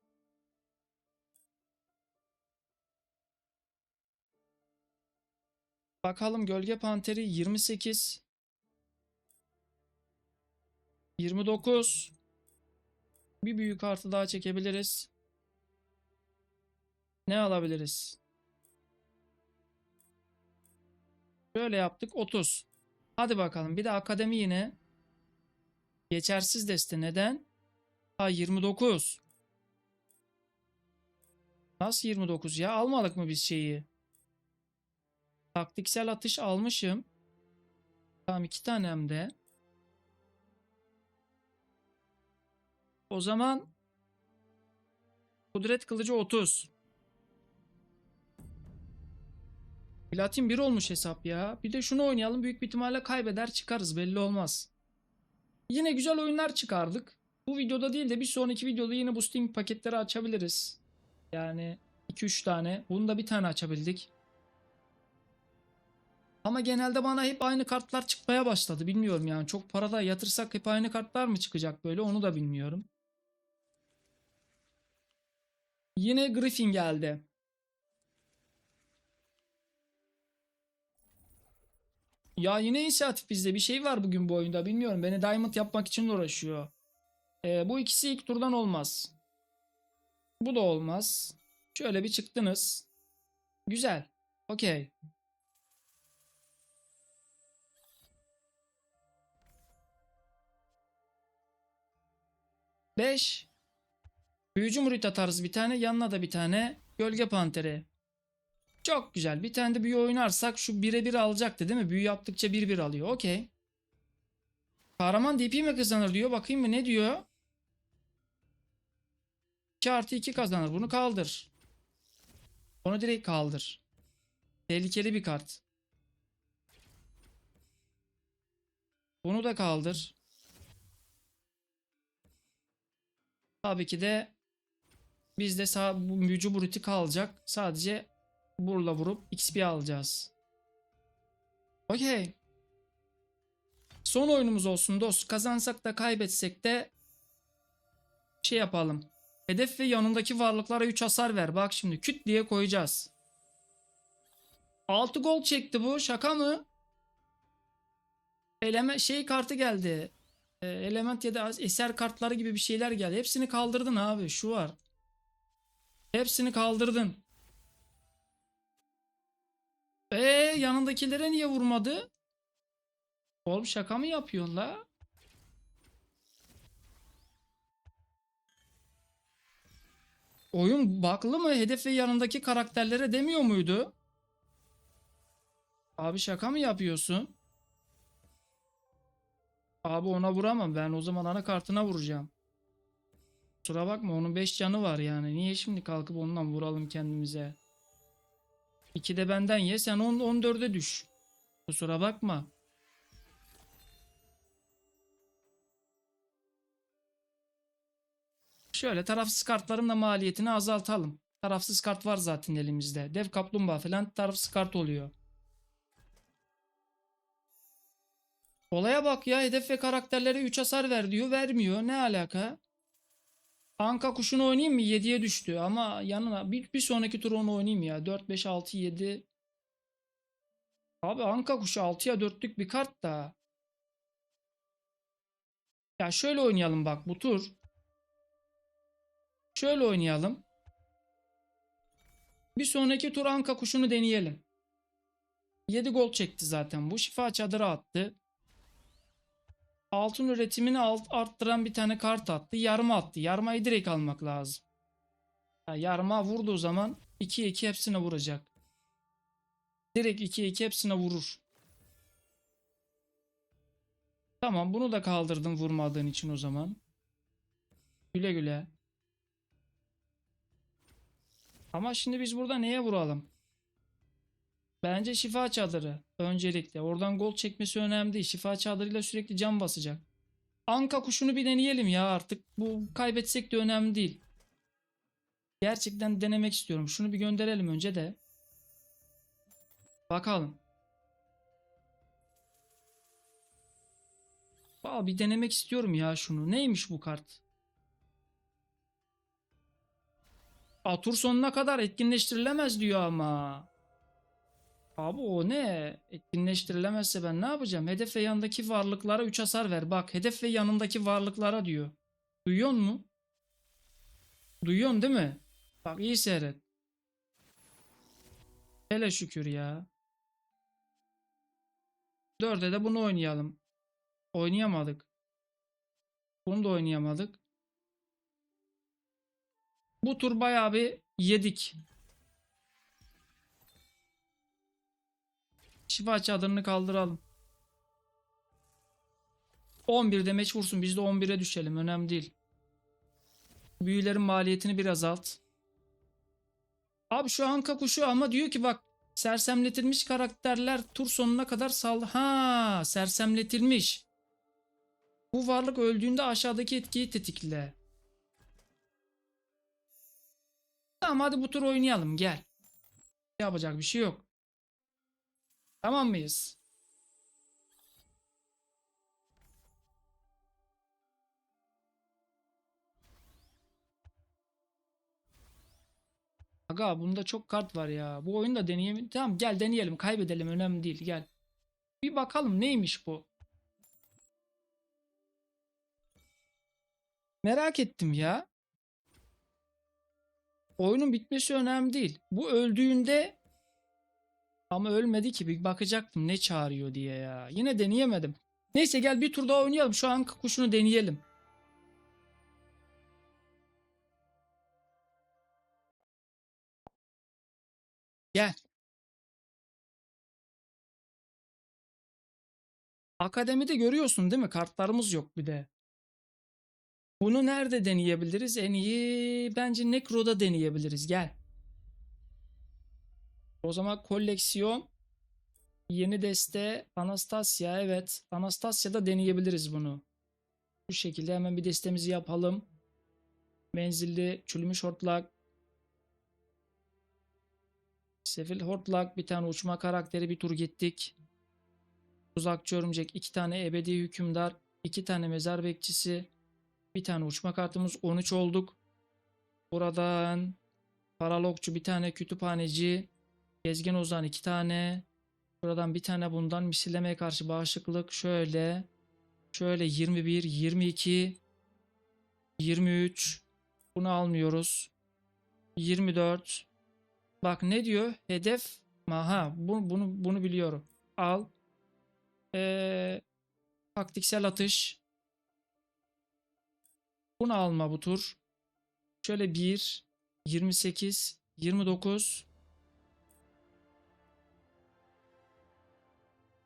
A: Bakalım gölge panteri 28. 29. Bir büyük artı daha çekebiliriz. Ne alabiliriz? Böyle yaptık, 30. Hadi bakalım, bir de akademi yine. Geçersiz deste, neden? Ha, 29. Nasıl 29 ya? Almadık mı biz şeyi? Taktiksel atış almışım. Tamam, 2 tane hem de. O zaman kudret kılıcı 30. Platin 1 olmuş hesap ya. Bir de şunu oynayalım. Büyük bir ihtimalle kaybeder çıkarız. Belli olmaz. Yine güzel oyunlar çıkardık. Bu videoda değil de bir sonraki videoda yine boosting paketleri açabiliriz. Yani 2-3 tane. Bunu da bir tane açabildik. Ama genelde bana hep aynı kartlar çıkmaya başladı. Bilmiyorum yani. Çok para da yatırsak hep aynı kartlar mı çıkacak böyle, onu da bilmiyorum. Yine Griffin geldi. Ya yine inisiyatif bizde. Bir şey var bugün bu oyunda. Bilmiyorum. Beni Diamond yapmak için uğraşıyor. Bu ikisi ilk turdan olmaz. Bu da olmaz. Şöyle bir çıktınız. Güzel. Okey. 5. Büyücü murit atarız bir tane. Yanına da bir tane gölge panteri. Çok güzel. Bir tane de büyü oynarsak şu 1'e 1 alacaktı değil mi? Büyü yaptıkça 1-1 alıyor. Okey. Kahraman DP mi kazanır diyor. Bakayım mı ne diyor? 2 artı 2 kazanır. Bunu kaldır. Onu direkt kaldır. Tehlikeli bir kart. Bunu da kaldır. Tabii ki de bizde bu büyücü bruti kalacak. Sadece burla vurup XP alacağız. Okey. Son oyunumuz olsun dost. Kazansak da kaybetsek de şey yapalım. Hedef ve yanındaki varlıklara 3 hasar ver. Bak şimdi küt diye koyacağız. 6 gol çekti bu. Şaka mı? Şey kartı geldi. Element ya da eser kartları gibi bir şeyler geldi. Hepsini kaldırdın abi. Şu var. Hepsini kaldırdın. Yanındakilere niye vurmadı? Oğlum şaka mı yapıyorsun la? Oyun baklı mı? Hedef ve yanındaki karakterlere demiyor muydu? Abi şaka mı yapıyorsun? Abi ona vuramam. Ben o zaman anakartına vuracağım. Kusura bakma onun 5 canı var yani. Niye şimdi kalkıp ondan vuralım kendimize? 2 de benden ye sen 14'e düş. Kusura bakma. Şöyle tarafsız kartların da maliyetini azaltalım. Tarafsız kart var zaten elimizde. Dev kaplumbağa falan tarafsız kart oluyor. Olaya bak ya, hedef ve karakterlere 3 hasar ver diyor. Vermiyor. Ne alaka? Anka kuşunu oynayayım mı? 7'ye düştü ama yanına bir sonraki tur onu oynayayım ya. 4, 5, 6, 7. Abi Anka kuşu 6'ya 4'lük bir kart da. Ya şöyle oynayalım bak bu tur. Şöyle oynayalım. Bir sonraki tur Anka kuşunu deneyelim. 7 gol çekti zaten bu. Şifa çadırı attı. Altın üretimini arttıran bir tane kart attı. Yarma attı. Yarmayı direkt almak lazım. Ya yarma vurduğu zaman 2-2 hepsine vuracak. Direkt 2-2 hepsine vurur. Tamam bunu da kaldırdım vurmadığın için o zaman. Güle güle. Ama şimdi biz burada neye vuralım? Bence şifa çadırı. Öncelikle. Oradan gol çekmesi önemli değil. Şifa çadırıyla sürekli can basacak. Anka kuşunu bir deneyelim ya artık. Bu kaybetsek de önemli değil. Gerçekten denemek istiyorum. Şunu bir gönderelim önce de. Bakalım. Bir denemek istiyorum ya şunu. Neymiş bu kart? Tur sonuna kadar etkinleştirilemez diyor ama. Abi o ne? Etkinleştirilemezse ben ne yapacağım? Hedef ve yanındaki varlıklara 3 hasar ver. Bak hedef ve yanındaki varlıklara diyor. Duyuyor mu? Duyuyorsun değil mi? Bak iyi seyret. Hele şükür ya. 4'e de bunu oynayalım. Oynayamadık. Bunu da oynayamadık. Bu tur bayağı bir yedik. Şifa çadırını kaldıralım. 11 demeç vursun. Biz de 11'e düşelim. Önemli değil. Büyülerin maliyetini biraz alt. Abi şu anka kuşu ama diyor ki bak sersemletilmiş karakterler tur sonuna kadar sersemletilmiş. Bu varlık öldüğünde aşağıdaki etkiyi tetikle. Tamam hadi bu tur oynayalım gel. Yapacak bir şey yok. Tamam mıyız? Aga bunda çok kart var ya. Bu oyunda deneyelim. Tamam gel deneyelim. Kaybedelim önemli değil gel. Bir bakalım neymiş bu. Merak ettim ya. Oyunun bitmesi önemli değil. Bu öldüğünde ama ölmedi ki bir bakacaktım ne çağırıyor diye ya. Yine deneyemedim. Neyse gel bir tur daha oynayalım. Şu an kuşunu deneyelim. Gel. Akademide görüyorsun değil mi? Kartlarımız yok bir de. Bunu nerede deneyebiliriz? En iyi bence Necro'da deneyebiliriz. Gel. O zaman koleksiyon, yeni deste, Anastasia. Evet, Anastasia'da deneyebiliriz bunu. Bu şekilde hemen bir destemizi yapalım. Menzilli çürümüş hortlak, sefil hortlak, bir tane uçma karakteri, bir tur gittik. Tuzakçı örümcek, 2 tane ebedi hükümdar, 2 tane mezar bekçisi, bir tane uçma kartımız, 13 olduk. Buradan paralokçu, bir tane kütüphaneci, gezgin ozan, 2 tane. Buradan bir tane bundan, misillemeye karşı bağışıklık, şöyle 21, 22, 23. Bunu almıyoruz. 24. Bak ne diyor? Hedef. Aha, bunu biliyorum. Al. Ee, Taktiksel atış. Bunu alma bu tur. Şöyle 1, 28, 29.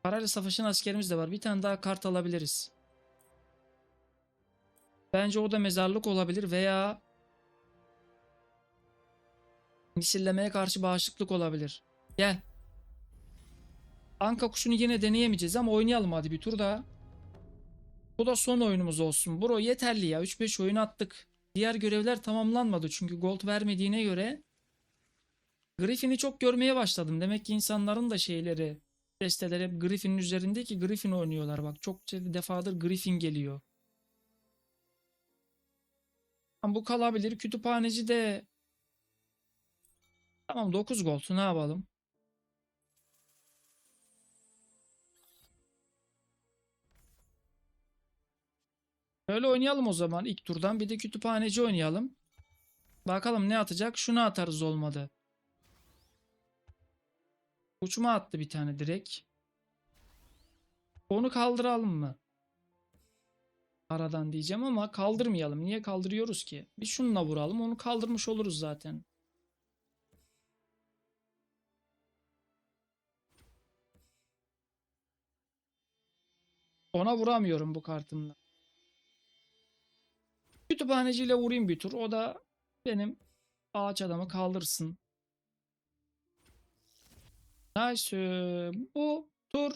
A: Parayla savaşan askerimiz de var. Bir tane daha kart alabiliriz. Bence o da mezarlık olabilir veya misillemeye karşı bağışıklık olabilir. Gel. Anka kuşunu yine deneyemeyeceğiz ama oynayalım hadi bir tur daha. Bu da son oyunumuz olsun. Bro yeterli ya. 3-5 oyun attık. Diğer görevler tamamlanmadı çünkü gold vermediğine göre Griffin'i çok görmeye başladım. Demek ki insanların da desteleri hep Griffin'in üzerindeki Griffin oynuyorlar. Bak çok defadır Griffin geliyor. Ama bu kalabilir. Kütüphaneci de tamam, 9 gold ne yapalım? Böyle oynayalım o zaman ilk turdan. Bir de kütüphaneci oynayalım. Bakalım ne atacak? Şunu atarız olmadı. Uçma attı bir tane direkt. Onu kaldıralım mı? Aradan diyeceğim ama kaldırmayalım. Niye kaldırıyoruz ki? Bir şununla vuralım. Onu kaldırmış oluruz zaten. Ona vuramıyorum bu kartımla. Kütüphaneciyle vurayım bir tur. O da benim ağaç adamı kaldırsın. Nice. Bu tur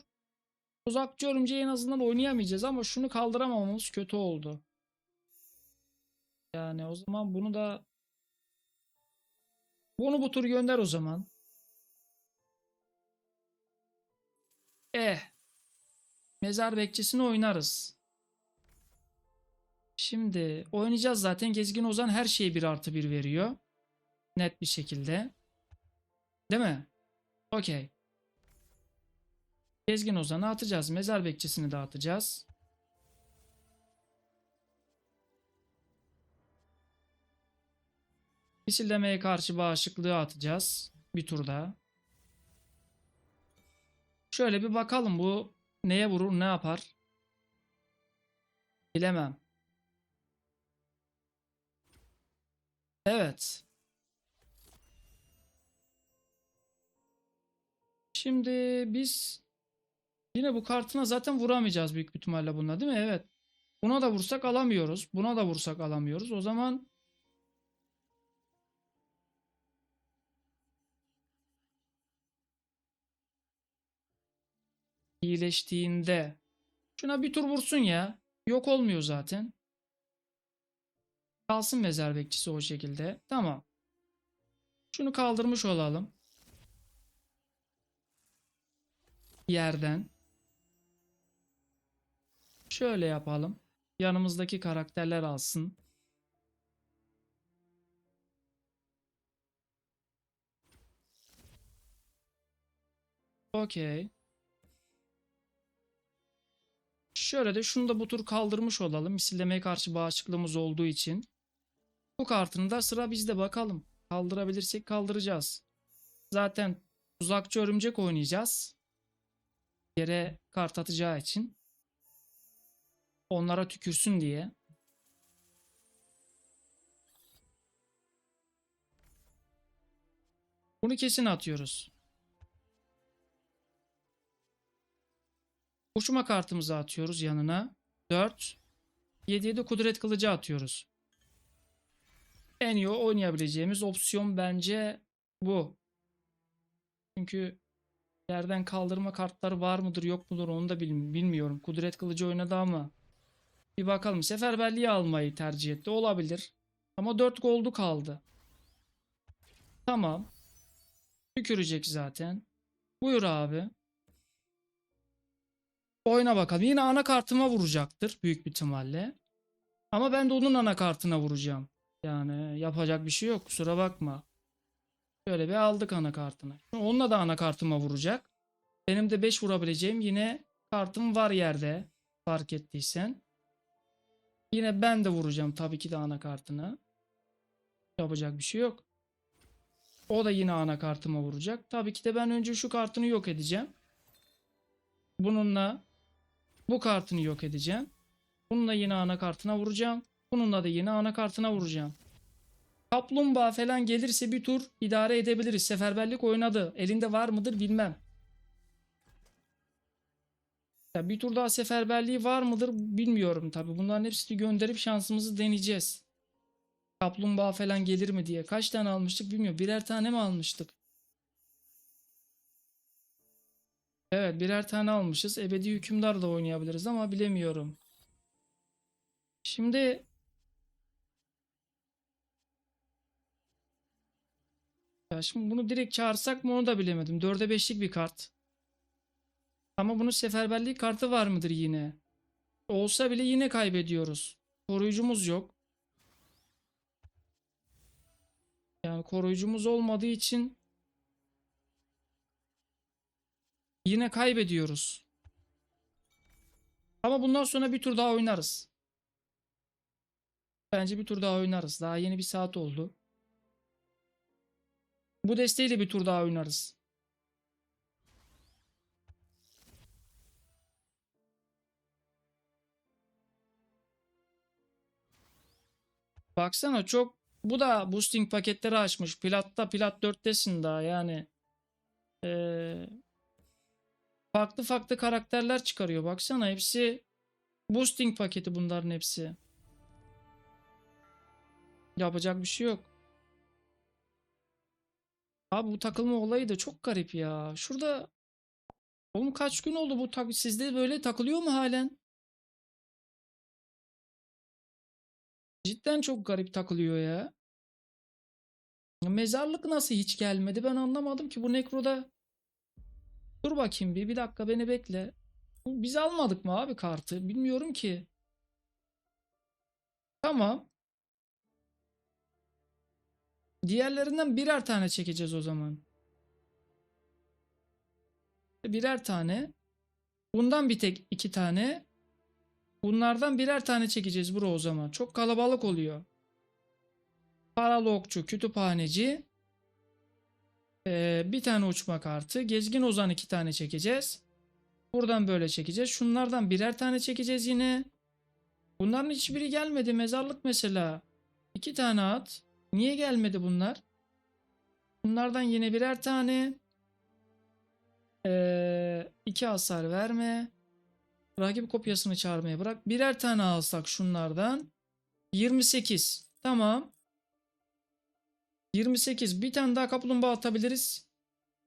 A: uzakçı örümceği en azından oynayamayacağız ama şunu kaldıramamamız kötü oldu. Yani o zaman bunu bu tur gönder o zaman. Eh, mezar bekçisini oynarız. Şimdi oynayacağız zaten. Gezgin Ozan her şeye 1+1 veriyor. Net bir şekilde. Değil mi? Okey. Gezgin Ozan'ı atacağız. Mezar bekçisini de atacağız. Misillemeye karşı bağışıklığı atacağız. Bir turda. Şöyle bir bakalım bu neye vurur, ne yapar? Bilemem. Evet. Şimdi biz yine bu kartına zaten vuramayacağız büyük bir ihtimalle bununla, değil mi? Evet. Buna da vursak alamıyoruz. Buna da vursak alamıyoruz. O zaman iyileştiğinde şuna bir tur vursun ya. Yok olmuyor zaten. Kalsın mezar bekçisi o şekilde. Tamam. Şunu kaldırmış olalım. Yerden. Şöyle yapalım. Yanımızdaki karakterler alsın. Okey. Şöyle de şunu da bu tur kaldırmış olalım. Misillemeye karşı bağışıklığımız olduğu için. Bu kartın da sıra bizde bakalım. Kaldırabilirsek kaldıracağız. Zaten uzakçı örümcek oynayacağız. Yere kart atacağı için. Onlara tükürsün diye. Bunu kesin atıyoruz. Uçma kartımızı atıyoruz yanına. 4. 7'ye de kudret kılıcı atıyoruz. En iyi oynayabileceğimiz opsiyon bence bu. Çünkü yerden kaldırma kartları var mıdır yok mudur onu da bilmiyorum. Kudret kılıcı oynadı ama bir bakalım. Seferberliği almayı tercih etti. Olabilir. Ama 4 goldu kaldı. Tamam. Tükürecek zaten. Buyur abi. Oyna bakalım. Yine anakartıma vuracaktır büyük bir ihtimalle. Ama ben de onun anakartına vuracağım. Yani yapacak bir şey yok. Kusura bakma. Şöyle bir aldık anakartını. Onunla da anakartıma vuracak. Benim de 5 vurabileceğim yine kartım var yerde. Fark ettiysen. Yine ben de vuracağım tabii ki de anakartına. Yapacak bir şey yok. O da yine anakartıma vuracak. Tabii ki de ben önce şu kartını yok edeceğim. Bununla bu kartını yok edeceğim. Bununla yine anakartına vuracağım. Bununla da yine anakartına vuracağım. Kaplumbağa falan gelirse bir tur idare edebiliriz. Seferberlik oynadı. Elinde var mıdır bilmem. Ya bir tur daha seferberliği var mıdır bilmiyorum tabii. Bunların hepsini gönderip şansımızı deneyeceğiz. Kaplumbağa falan gelir mi diye. Kaç tane almıştık bilmiyorum. Birer tane mi almıştık? Evet, birer tane almışız. Ebedi hükümdar da oynayabiliriz ama bilemiyorum. Şimdi şimdi bunu direkt çağırsak mı onu da bilemedim. 4'e 5'lik bir kart. Ama bunun seferberlik kartı var mıdır yine? Olsa bile yine kaybediyoruz. Koruyucumuz yok. Yani koruyucumuz olmadığı için yine kaybediyoruz. Ama bundan sonra bir tur daha oynarız. Bence bir tur daha oynarız. Daha yeni bir saat oldu. Bu desteğiyle bir tur daha oynarız. Baksana çok bu da boosting paketleri açmış. Plat 4'tesin daha yani. Ee, farklı farklı karakterler çıkarıyor. Baksana hepsi boosting paketi bunların hepsi. Yapacak bir şey yok. Abi bu takılma olayı da çok garip ya. Şurada oğlum kaç gün oldu bu sizde böyle takılıyor mu halen? Cidden çok garip takılıyor ya. Mezarlık nasıl hiç gelmedi ben anlamadım ki bu Necro'da. Dur bakayım bir dakika beni bekle. Biz almadık mı abi kartı? Bilmiyorum ki. Tamam. Diğerlerinden birer tane çekeceğiz o zaman. Birer tane. Bundan bir tek 2 tane. Bunlardan birer tane çekeceğiz bro o zaman. Çok kalabalık oluyor. Paralı okçu, kütüphaneci. Bir tane uçma kartı. Gezgin ozan 2 tane çekeceğiz. Buradan böyle çekeceğiz. Şunlardan birer tane çekeceğiz yine. Bunların hiçbiri gelmedi. Mezarlık mesela. 2 tane at. Niye gelmedi bunlar? Bunlardan yine birer tane. 2 hasar verme. Rakip kopyasını çağırmaya bırak. Birer tane alsak şunlardan. 28. Tamam. 28. Bir tane daha kaplumbağa atabiliriz.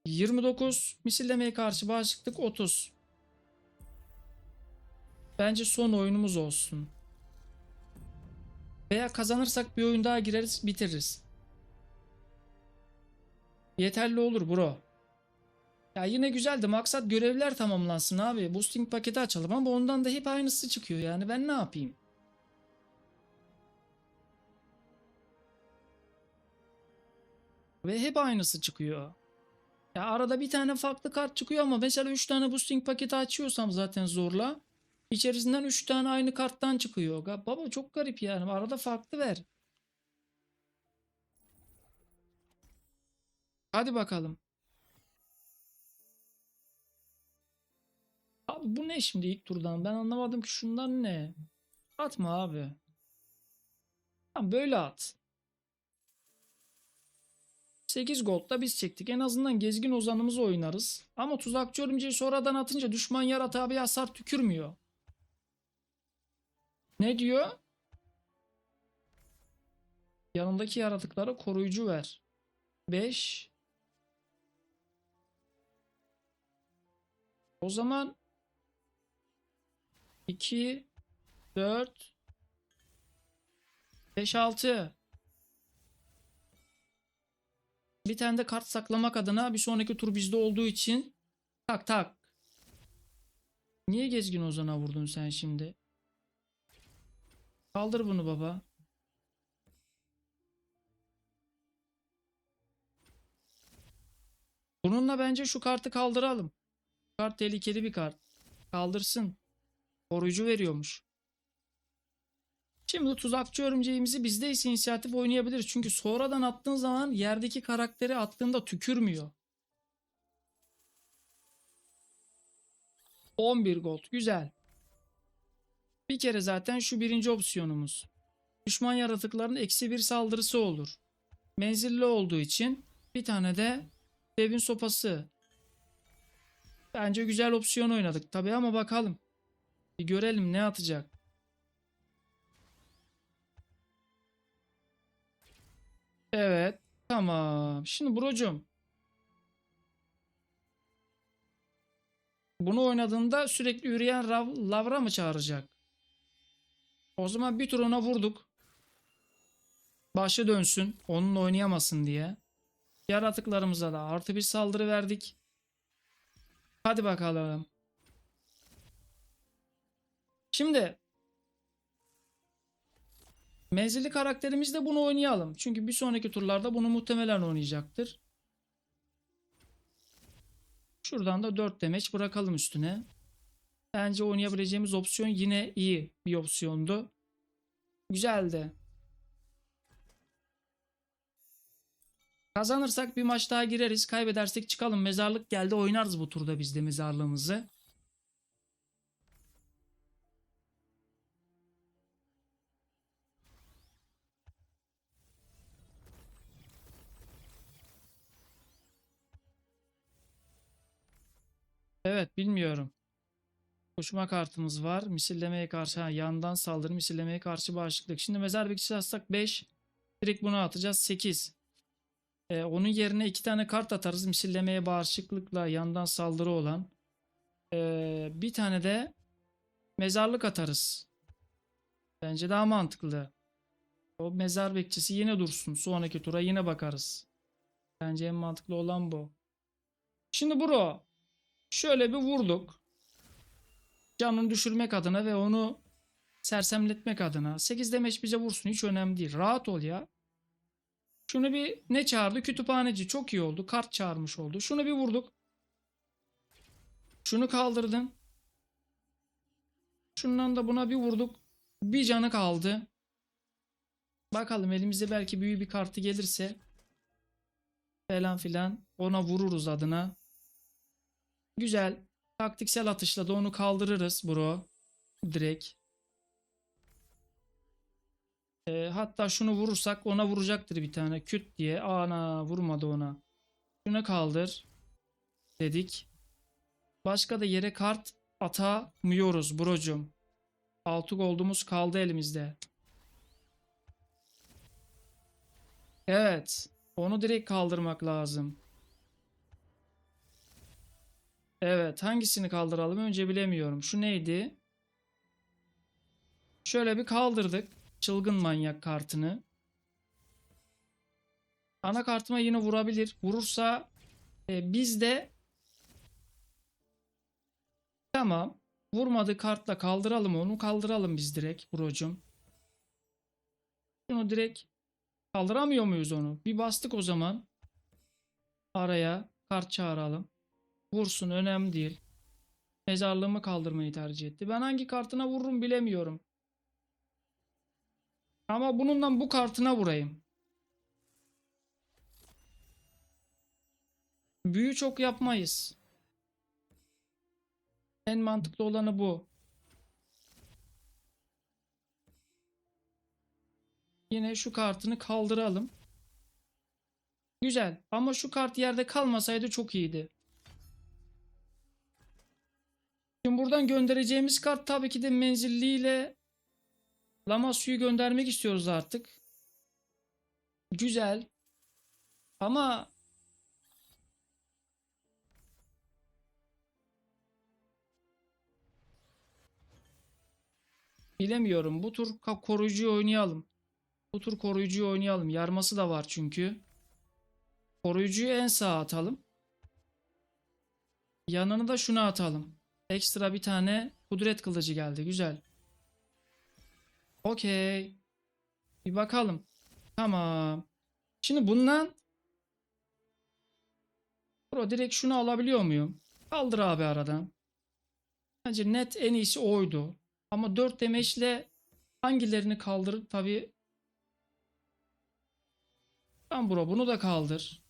A: 29. Misillemeye karşı bağışıklık 30. Bence son oyunumuz olsun. Veya kazanırsak bir oyun daha gireriz bitiririz. Yeterli olur bro. Ya yine güzeldi. Maksat görevler tamamlansın abi. Boosting paketi açalım ama ondan da hep aynısı çıkıyor yani. Ben ne yapayım? Ve hep aynısı çıkıyor. Ya arada bir tane farklı kart çıkıyor ama mesela 3 tane boosting paketi açıyorsam zaten zorla. İçerisinden 3 tane aynı karttan çıkıyor. Baba çok garip yani. Arada farklı ver. Hadi bakalım. Abi bu ne şimdi ilk turdan? Ben anlamadım ki şundan ne? Atma abi. Tamam böyle at. 8 gold'da biz çektik. En azından gezgin ozanımızı oynarız. Ama tuzakçı örümceği sonradan atınca düşman yaratığa bir hasar tükürmüyor. Ne diyor? Yanındaki yaratıklara koruyucu ver. 5. O zaman 2, 4, 5, 6. Bir tane de kart saklamak adına bir sonraki tur bizde olduğu için tak tak. Niye Gezgin Ozan'a vurdun sen şimdi? Kaldır bunu baba. Bununla bence şu kartı kaldıralım. Kart tehlikeli bir kart. Kaldırsın. Koruyucu veriyormuş. Şimdi tuzakçı örümceğimizi bizde ise inisiyatif oynayabiliriz. Çünkü sonradan attığın zaman yerdeki karakteri attığında tükürmüyor. 11 gold. Güzel. Bir kere zaten şu birinci opsiyonumuz. Düşman yaratıkların -1 saldırısı olur. Menzilli olduğu için bir tane de devin sopası. Bence güzel opsiyon oynadık tabii ama bakalım. Bir görelim ne atacak. Evet. Tamam. Şimdi brocum. Bunu oynadığında sürekli üreyen lavra mı çağıracak? O zaman bir tur ona vurduk. Başı dönsün. Onunla oynayamasın diye. Yaratıklarımıza da +1 saldırı verdik. Hadi bakalım. Şimdi menzilli karakterimizle bunu oynayalım. Çünkü bir sonraki turlarda bunu muhtemelen oynayacaktır. Şuradan da 4 demeç bırakalım üstüne. Bence oynayabileceğimiz opsiyon yine iyi bir opsiyondu. Güzeldi. Kazanırsak bir maç daha gireriz. Kaybedersek çıkalım. Mezarlık geldi, oynarız bu turda biz de mezarlığımızı. Evet, bilmiyorum. Koşma kartımız var. Misillemeye karşı yandan saldırı, misillemeye karşı bağışıklık. Şimdi mezar bekçisi atsak 5. Direkt bunu atacağız 8. Onun yerine 2 tane kart atarız. Misillemeye bağışıklıkla yandan saldırı olan. Bir tane de mezarlık atarız. Bence daha mantıklı. O mezar bekçisi yine dursun. Sonraki tura yine bakarız. Bence en mantıklı olan bu. Şimdi bro. Şöyle bir vurduk. Canını düşürmek adına ve onu sersemletmek adına. 8 demeç bize vursun. Hiç önemli değil. Rahat ol ya. Şunu bir ne çağırdı? Kütüphaneci. Çok iyi oldu. Kart çağırmış oldu. Şunu bir vurduk. Şunu kaldırdın. Şundan da buna bir vurduk. Bir canı kaldı. Bakalım elimizde belki büyük bir kartı gelirse falan filan ona vururuz adına. Güzel. Taktiksel atışla da onu kaldırırız bro. Direkt. Hatta şunu vurursak ona vuracaktır bir tane. Küt diye. Ana vurmadı ona. Şunu kaldır dedik. Başka da yere kart atamıyoruz brocum. 6 gold'umuz kaldı elimizde. Evet. Onu direkt kaldırmak lazım. Evet. Hangisini kaldıralım önce bilemiyorum. Şu neydi? Şöyle bir kaldırdık. Çılgın manyak kartını. Ana kartıma yine vurabilir. Vurursa biz de tamam. Vurmadığı kartla kaldıralım onu. Kaldıralım biz direkt brocum. Şunu direkt kaldıramıyor muyuz onu? Bir bastık o zaman. Araya kart çağıralım. Vursun önemli değil. Mezarlığımı kaldırmayı tercih etti. Ben hangi kartına vururum bilemiyorum. Ama bununla bu kartına vurayım. Büyü çok yapmayız. En mantıklı olanı bu. Yine şu kartını kaldıralım. Güzel. Ama şu kart yerde kalmasaydı çok iyiydi. Şimdi buradan göndereceğimiz kart tabii ki de menzilliyle Lamasiu'yu göndermek istiyoruz artık. Güzel. Ama Bilemiyorum. Bu tur koruyucuyu oynayalım. Bu tur koruyucuyu oynayalım. Yarması da var çünkü. Koruyucuyu en sağa atalım. Yanını da şuna atalım. Ekstra bir tane kudret kılıcı geldi. Güzel. Okey. Bir bakalım. Tamam. Şimdi bundan bro direkt şunu alabiliyor muyum? Kaldır abi aradan. Bence net en iyisi oydu. Ama 4 demeçle hangilerini kaldırır? Tabii. Tamam bro bunu da kaldır.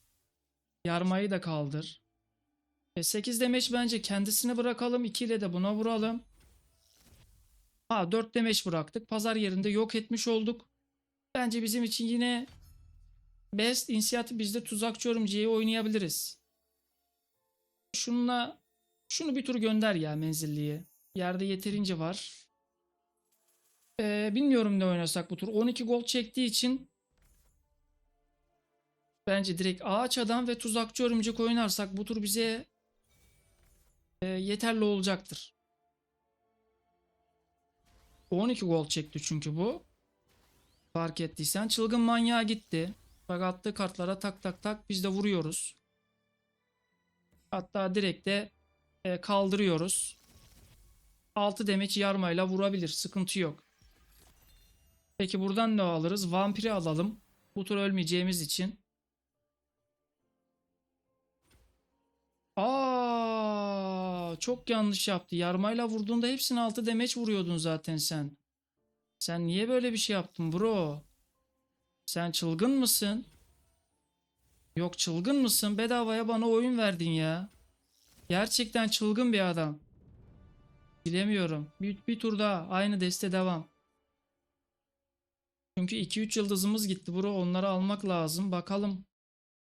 A: Yarmayı da kaldır. 8 demeç bence kendisini bırakalım. 2 ile de buna vuralım. 4 demeç bıraktık. Pazar yerinde yok etmiş olduk. Bence bizim için yine best inisiyatif, bizde tuzakçı örümceği oynayabiliriz. Şunu bir tur gönder ya menzilliye. Yerde yeterince var. Bilmiyorum ne oynasak bu tur. 12 gol çektiği için bence direkt ağaç adam ve tuzakçı örümcek oynarsak bu tur bize yeterli olacaktır. 12 gol çekti çünkü bu. Fark ettiysen çılgın manyağa gitti. Bak attığı kartlara tak tak tak biz de vuruyoruz. Hatta direkt de kaldırıyoruz. 6 demeç yarmayla vurabilir. Sıkıntı yok. Peki buradan ne alırız? Vampiri alalım. Bu tur ölmeyeceğimiz için. Çok yanlış yaptı. Yarmayla vurduğunda hepsini 6 demeç vuruyordun zaten sen. Sen niye böyle bir şey yaptın bro? Sen çılgın mısın? Yok çılgın mısın? Bedavaya bana oyun verdin ya. Gerçekten çılgın bir adam. Bilemiyorum. Bir tur daha. Aynı deste devam. Çünkü 2-3 yıldızımız gitti bro. Onları almak lazım. Bakalım.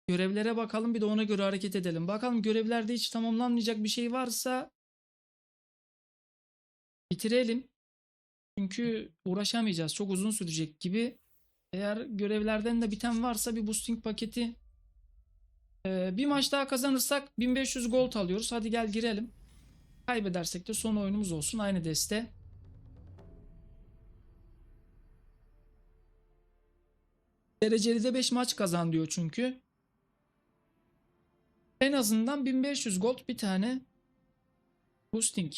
A: Görevlere bakalım bir de ona göre hareket edelim. Bakalım görevlerde hiç tamamlanmayacak bir şey varsa bitirelim. Çünkü uğraşamayacağız. Çok uzun sürecek gibi. Eğer görevlerden de biten varsa bir boosting paketi. Bir maç daha kazanırsak 1500 gold alıyoruz. Hadi gel girelim. Kaybedersek de son oyunumuz olsun. Aynı deste. Dereceli de 5 maç kazan diyor çünkü. En azından 1500 gold bir tane boosting.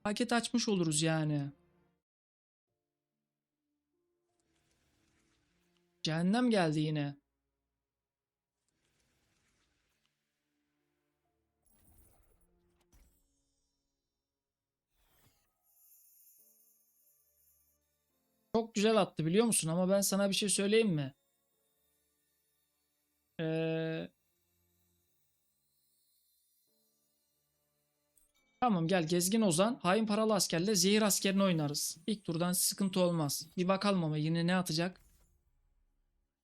A: Paket açmış oluruz yani. Cehennem geldi yine. Çok güzel attı biliyor musun? Ama ben sana bir şey söyleyeyim mi? Ee, tamam gel Gezgin Ozan. Hain paralı askerle zehir askerini oynarız. İlk turdan sıkıntı olmaz. Bir bakalım ama yine ne atacak?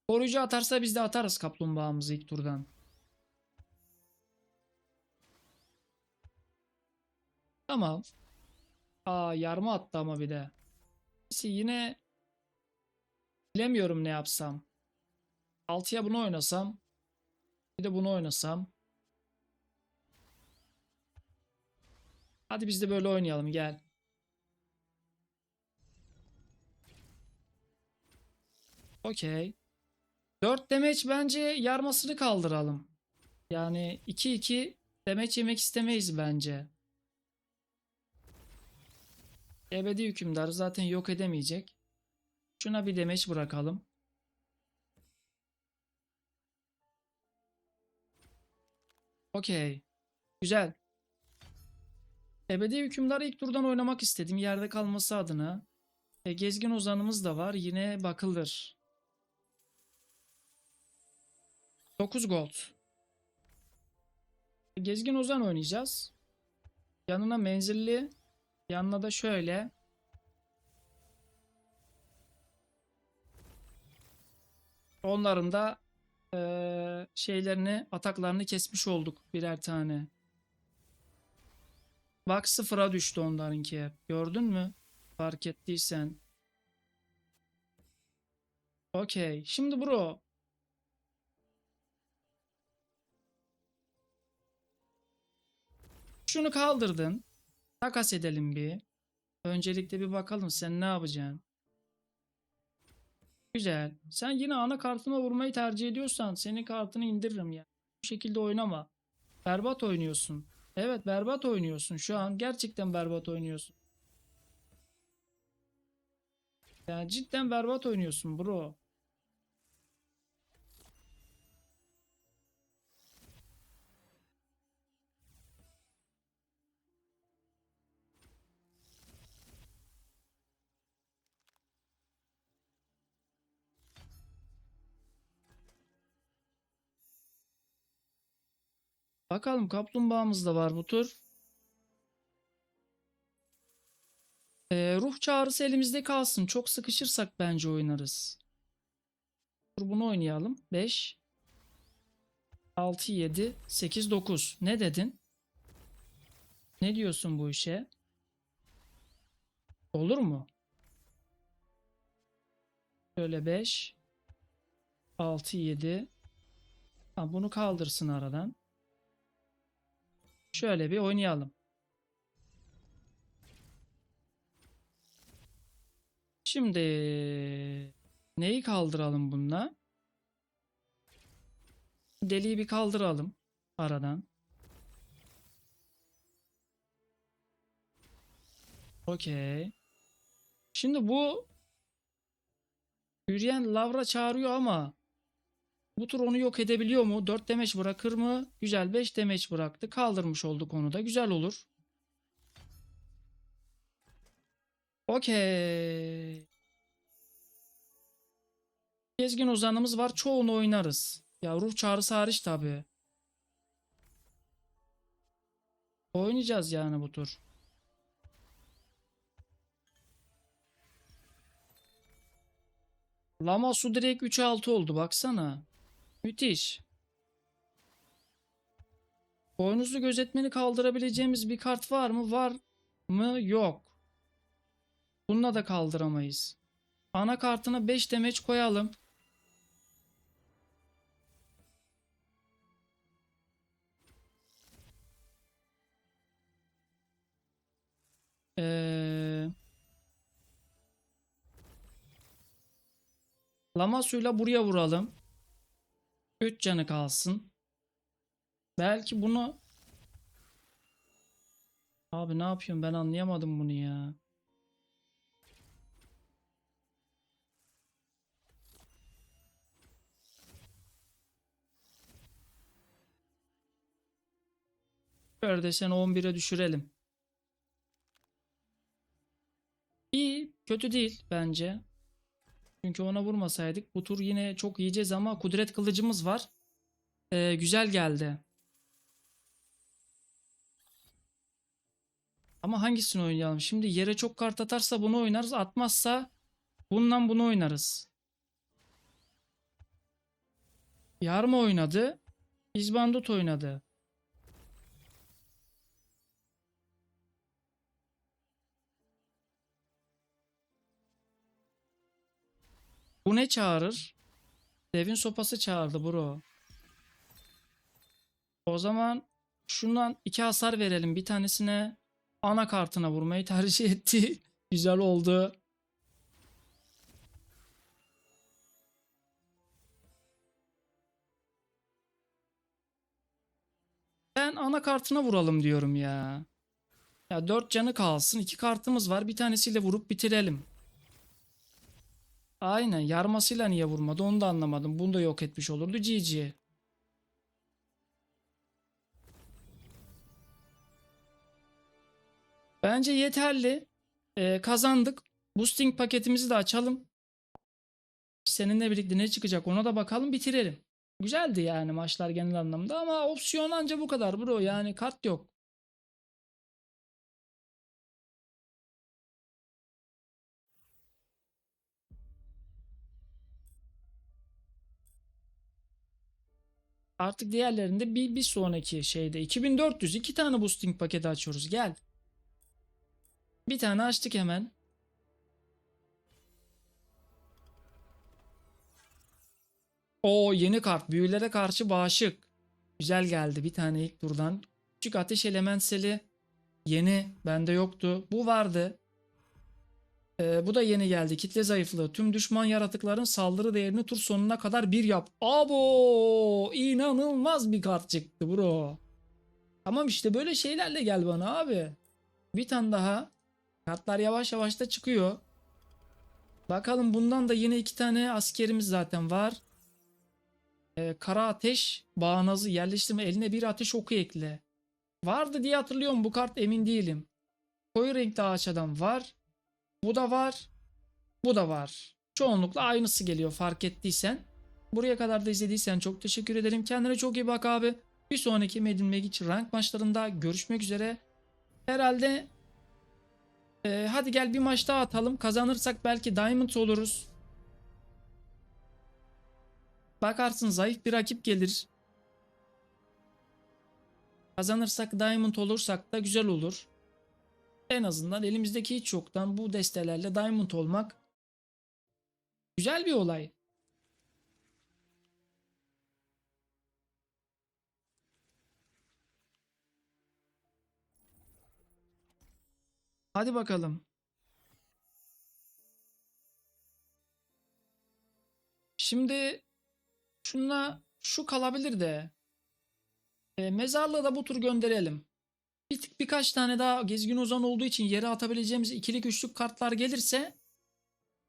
A: Koruyucu atarsa biz de atarız kaplumbağamızı ilk turdan. Tamam. Yarma attı ama bir de. Neyse yine bilemiyorum ne yapsam. 6'ya bunu oynasam. Bir de bunu oynasam. Hadi biz de böyle oynayalım gel. Okey. 4 demeç bence yarmasını kaldıralım. Yani 2-2 demeç yemek istemeyiz bence. Ebedi hükümdarı zaten yok edemeyecek. Şuna bir demeç bırakalım. Okey. Güzel. Ebedi hükümdarı ilk turdan oynamak istedim. Yerde kalması adına. Gezgin ozanımız da var. Yine bakılır. 9 gold. Gezgin ozan oynayacağız. Yanına menzilli. Yanına da şöyle. Onların da şeylerini, ataklarını kesmiş olduk birer tane. Bak sıfıra düştü onlarınki hep. Gördün mü? Fark ettiysen. Okey. Şimdi bro. Şunu kaldırdın. Takas edelim bir. Öncelikle bir bakalım sen ne yapacaksın. Güzel. Sen yine ana kartıma vurmayı tercih ediyorsan senin kartını indiririm ya. Bu şekilde oynama. Berbat oynuyorsun. Evet, berbat oynuyorsun. Şu an gerçekten berbat oynuyorsun. Yani cidden berbat oynuyorsun bro. Bakalım kaplumbağamız da var bu tur. Ruh çağrısı elimizde kalsın. Çok sıkışırsak bence oynarız. Dur bunu oynayalım. 5, 6, 7, 8, 9. Ne dedin? Ne diyorsun bu işe? Olur mu? Şöyle 5, 6, 7. Ha, bunu kaldırsın aradan. Şöyle bir oynayalım. Şimdi neyi kaldıralım bununla? Deliği bir kaldıralım aradan. Okey. Şimdi bu yürüyen lavra çağırıyor ama bu tur onu yok edebiliyor mu? 4 demeç bırakır mı? Güzel, 5 demeç bıraktı. Kaldırmış olduk onu da. Güzel olur. Okey. Gezgin ozanımız var. Çoğunu oynarız. Ya ruh çağrısı hariç tabii. Oynayacağız yani bu tur. Lama su direkt 3'e 6 oldu baksana. Müthiş. Boynuzlu gözetmeni kaldırabileceğimiz bir kart var mı? Var mı? Yok. Bununla da kaldıramayız. Ana kartına 5 demeç koyalım. Ee, Lamasuyla buraya vuralım. 3 canı kalsın. Belki bunu... Abi ne yapıyorum ben anlayamadım bunu ya. Şöyle desene 11'e düşürelim. İyi, kötü değil bence. Çünkü ona vurmasaydık bu tur yine çok yiyeceğiz ama kudret kılıcımız var. Güzel geldi. Ama hangisini oynayalım? Şimdi yere çok kart atarsa bunu oynarız. Atmazsa bundan bunu oynarız. Yarma oynadı. İzbandut oynadı. Bu ne çağırır? Devin sopası çağırdı bro. O zaman şundan 2 hasar verelim. Bir tanesine ana kartına vurmayı tercih etti. Güzel oldu. Ben ana kartına vuralım diyorum ya. Ya 4 canı kalsın. 2 kartımız var. Bir tanesiyle vurup bitirelim. Aynen. Yarmasıyla niye vurmadı onu da anlamadım. Bunu da yok etmiş olurdu. GG. Bence yeterli. Kazandık. Boosting paketimizi de açalım. Seninle birlikte ne çıkacak ona da bakalım bitirelim. Güzeldi yani maçlar genel anlamda ama opsiyon anca bu kadar bro. Yani kart yok. Artık diğerlerinde bir sonraki şeyde 2400 iki tane boosting paketi açıyoruz. Gel. Bir tane açtık hemen. O yeni kart büyülere karşı bağışık. Güzel geldi bir tane ilk turdan. küçük ateş elementseli yeni. Bende yoktu. Bu vardı. Bu da yeni geldi. Kitle zayıflığı. Tüm düşman yaratıkların saldırı değerini tur sonuna kadar bir yap. Abo! İnanılmaz bir kart çıktı bro. Tamam işte böyle şeylerle gel bana abi. Bir tane daha. Kartlar yavaş yavaş da çıkıyor. Bakalım bundan da yine 2 tane askerimiz zaten var. Kara ateş bağnazı yerleştirme, eline bir ateş oku ekle. Vardı diye hatırlıyorum, bu kart emin değilim. Koyu renkli ağaç adam var. Bu da var. Bu da var. Çoğunlukla aynısı geliyor fark ettiysen. Buraya kadar da izlediysen çok teşekkür ederim. Kendine çok iyi bak abi. Bir sonraki Made in Magic rank maçlarında görüşmek üzere. Herhalde hadi gel bir maç daha atalım. Kazanırsak belki Diamond oluruz. Bakarsın zayıf bir rakip gelir. Kazanırsak Diamond olursak da güzel olur. En azından elimizdeki hiç yoktan bu destelerle Diamond olmak güzel bir olay. Hadi bakalım. Şimdi şunla şu kalabilir de mezarlığı da bu tur gönderelim. Birkaç tane daha gezgin ozan olduğu için yere atabileceğimiz ikili güçlük kartlar gelirse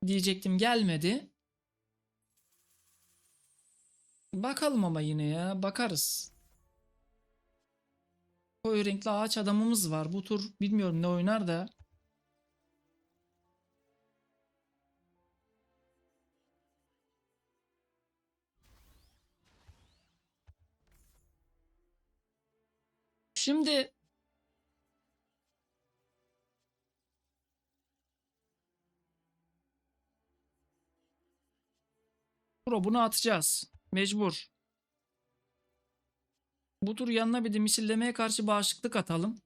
A: diyecektim, gelmedi. Bakalım ama yine ya bakarız. Koyu renkli ağaç adamımız var. Bu tur bilmiyorum ne oynar da. Şimdi bunu atacağız. Mecbur. Bu tur yanına bir de misillemeye karşı bağışıklık atalım.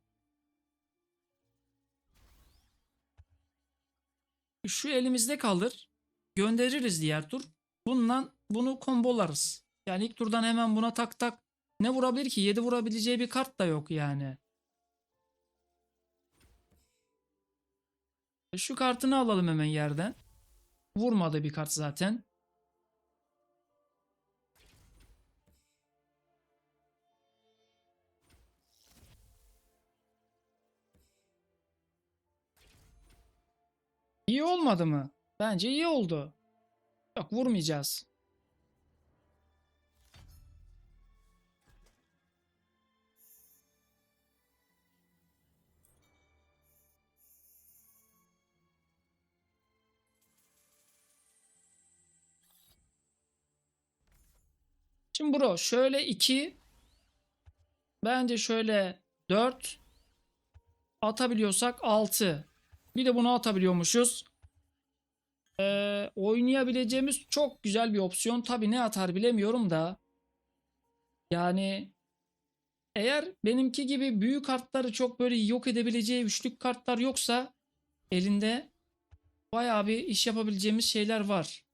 A: Şu elimizde kalır. Göndeririz diğer tur. Bunu kombolarız. Yani ilk turdan hemen buna tak tak. Ne vurabilir ki? 7 vurabileceği bir kart da yok yani. Şu kartını alalım hemen yerden. Vurmadı bir kart zaten. İyi olmadı mı? Bence iyi oldu. Yok, vurmayacağız. Şimdi bro şöyle 2, bence şöyle 4 atabiliyorsak 6. Bir de bunu atabiliyormuşuz. Oynayabileceğimiz çok güzel bir opsiyon. Tabii ne atar bilemiyorum da. Yani eğer benimki gibi büyük kartları çok böyle yok edebileceği üçlük kartlar yoksa elinde bayağı bir iş yapabileceğimiz şeyler var.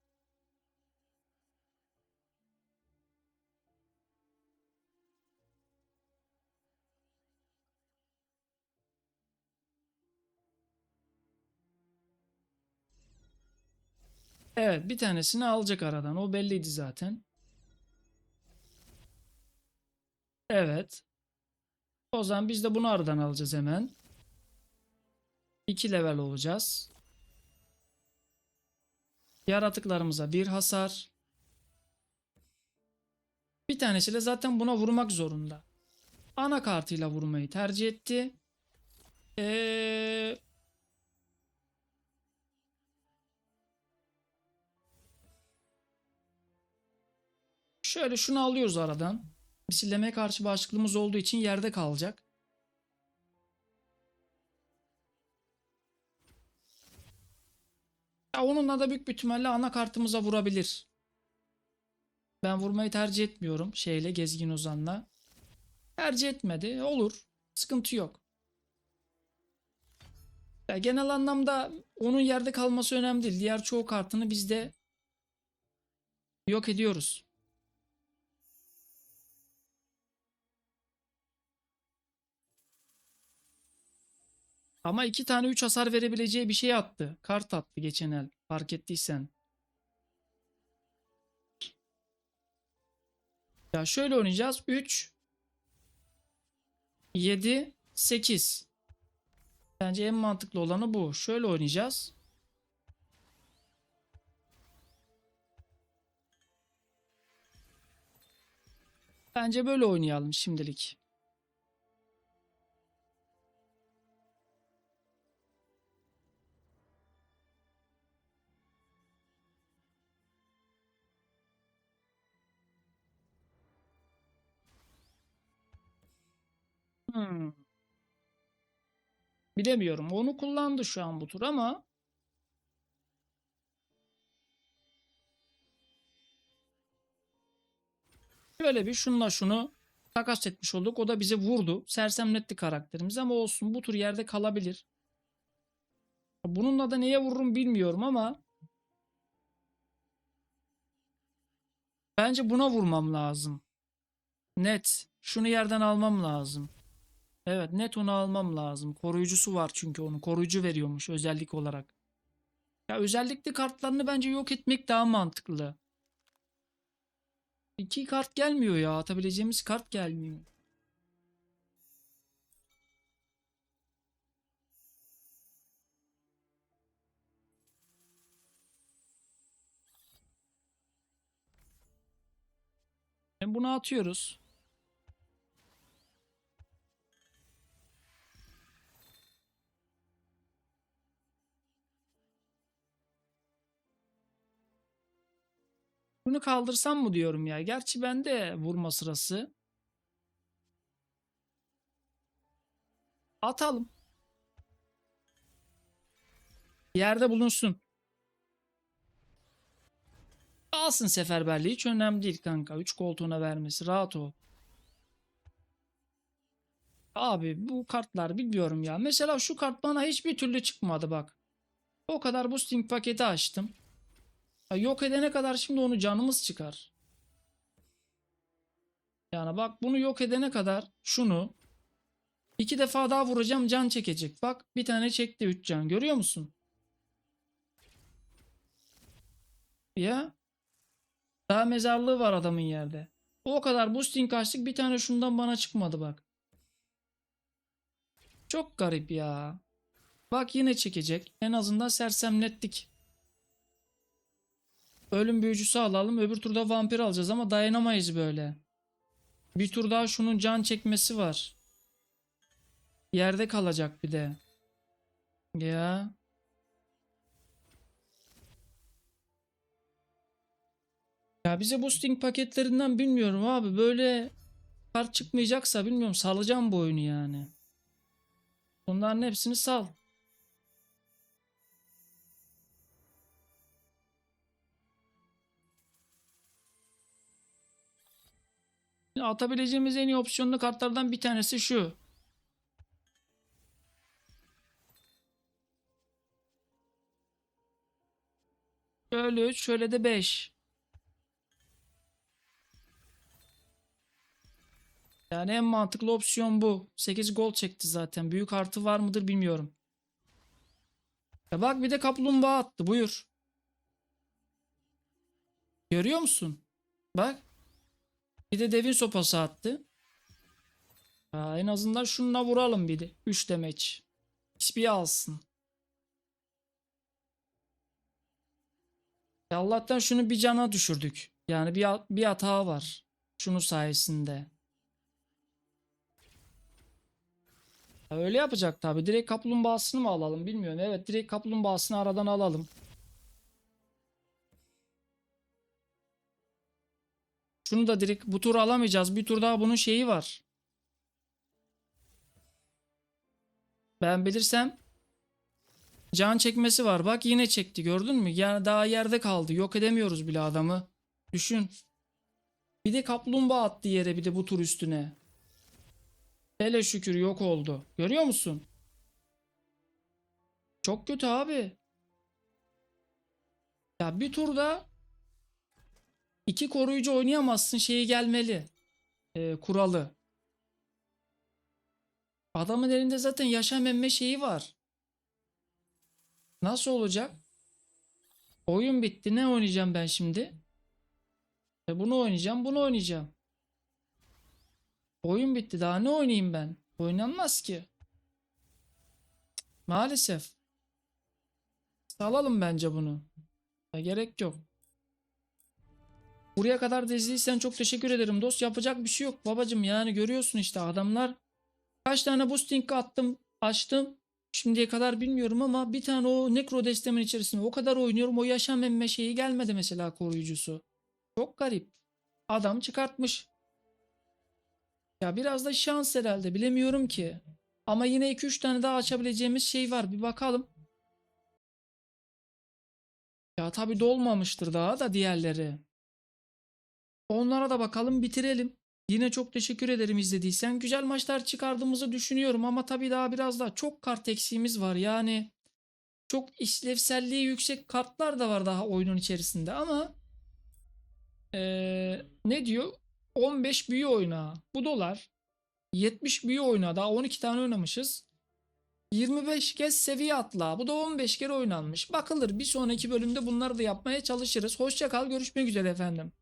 A: Evet, bir tanesini alacak aradan. O belliydi zaten. Evet. O zaman biz de bunu aradan alacağız hemen. 2 level olacağız. Yaratıklarımıza bir hasar. Bir tanesiyle zaten buna vurmak zorunda. Ana kartıyla vurmayı tercih etti. Ee, Şöyle şunu alıyoruz aradan. Misillemeye karşı bağışıklığımız olduğu için yerde kalacak. Ya onunla da büyük bir ihtimalle ana kartımıza vurabilir. Ben vurmayı tercih etmiyorum şeyle, gezgin ozanla. Tercih etmedi. Olur. Sıkıntı yok. Ya genel anlamda onun yerde kalması önemli değil. Diğer çoğu kartını biz de yok ediyoruz. Ama 2 tane 3 hasar verebileceği bir şey attı. Kart attı geçen el. Fark ettiysen. Ya şöyle oynayacağız. 3, 7, 8. Bence en mantıklı olanı bu. Şöyle oynayacağız. Bence böyle oynayalım şimdilik. Hmm. Bilemiyorum. Onu kullandı şu an bu tur ama şöyle bir şunla şunu takas etmiş olduk. O da bize vurdu. Sersemletti karakterimiz ama olsun, bu tur yerde kalabilir. Bununla da neye vururum bilmiyorum ama bence buna vurmam lazım. Net. Şunu yerden almam lazım. Evet, net onu almam lazım. Koruyucusu var çünkü onun. Koruyucu veriyormuş özellik olarak. Ya özellikli kartlarını bence yok etmek daha mantıklı. İki kart gelmiyor ya. Atabileceğimiz kart gelmiyor. Bunu atıyoruz. Bunu kaldırsam mı diyorum ya. Gerçi bende vurma sırası. Atalım. Yerde bulunsun. Alsın seferberliği. Hiç önemli değil kanka. 3 koltuğuna vermesi. Rahat ol. Abi bu kartlar bilmiyorum ya. Mesela şu kart bana hiçbir türlü çıkmadı bak. O kadar boosting paketi açtım. Ya yok edene kadar şimdi onu canımız çıkar. Yani bak, bunu yok edene kadar şunu 2 defa daha vuracağım, can çekecek. Bak bir tane çekti, 3 can, görüyor musun? Ya daha mezarlığı var adamın yerde. O kadar boosting açtık, bir tane şundan bana çıkmadı bak. Çok garip ya. Bak yine çekecek. En azından sersemlettik. Ölüm büyücüsü alalım. Öbür turda vampir alacağız ama dayanamayız böyle. Bir tur daha şunun can çekmesi var. Yerde kalacak bir de. Ya. Ya bize boosting paketlerinden bilmiyorum abi. Böyle kart çıkmayacaksa bilmiyorum, salacağım bu oyunu yani. Bunların hepsini sal. Atabileceğimiz en iyi opsiyonlu kartlardan bir tanesi şu. Şöyle 3, şöyle de 5. Yani en mantıklı opsiyon bu. 8 gol çekti zaten. Büyük artı var mıdır bilmiyorum. Ya bak bir de kaplumbağa attı. Buyur. Görüyor musun? Bak. Bir de devin sopası attı. Ya en azından şununla vuralım bir de. 3 demeç. XP alsın. Ya Allah'tan şunu bir cana düşürdük. Yani bir hata var. Şunun sayesinde. Ya öyle yapacak tabii. Direkt kaplumbağasını mı alalım bilmiyorum. Evet, direkt kaplumbağasını aradan alalım. Şunu da direkt bu tur alamayacağız. Bir tur daha bunun şeyi var. Ben bilirsem can çekmesi var. Bak yine çekti, gördün mü? Yani daha yerde kaldı. Yok edemiyoruz bile adamı. Düşün. Bir de kaplumbağa attı yere, bir de bu tur üstüne. Hele şükür yok oldu. Görüyor musun? Çok kötü abi. Ya bir turda iki koruyucu oynayamazsın, şeyi gelmeli. Kuralı. Adamın elinde zaten yaşam emme şeyi var. Nasıl olacak? Oyun bitti. Ne oynayacağım ben şimdi? Bunu oynayacağım, bunu oynayacağım. Oyun bitti. Daha ne oynayayım ben? Oynanmaz ki. Maalesef. Salalım bence bunu. Gerek yok. Buraya kadar da izleysen çok teşekkür ederim dost. Yapacak bir şey yok babacım. Yani görüyorsun işte adamlar. Kaç tane boosting attım, açtım. Şimdiye kadar bilmiyorum ama bir tane o nekro destemin içerisinde o kadar oynuyorum. O yaşam emme şeyi gelmedi mesela koruyucusu. Çok garip. Adam çıkartmış. Ya biraz da şans herhalde bilemiyorum ki. Ama yine 2-3 tane daha açabileceğimiz şey var. Bir bakalım. Ya tabii dolmamıştır daha da diğerleri. Onlara da bakalım bitirelim. Yine çok teşekkür ederim izlediysen. Güzel maçlar çıkardığımızı düşünüyorum ama tabii daha biraz daha çok kart eksiğimiz var. Yani çok işlevselliği yüksek kartlar da var daha oyunun içerisinde ama ne diyor? 15 büyü oyna. Bu dolar. 70 büyü oyna. Daha 12 tane oynamışız. 25 kez seviye atla. Bu da 15 kere oynanmış. Bakılır bir sonraki bölümde bunları da yapmaya çalışırız. Hoşça kal. Görüşmek üzere efendim.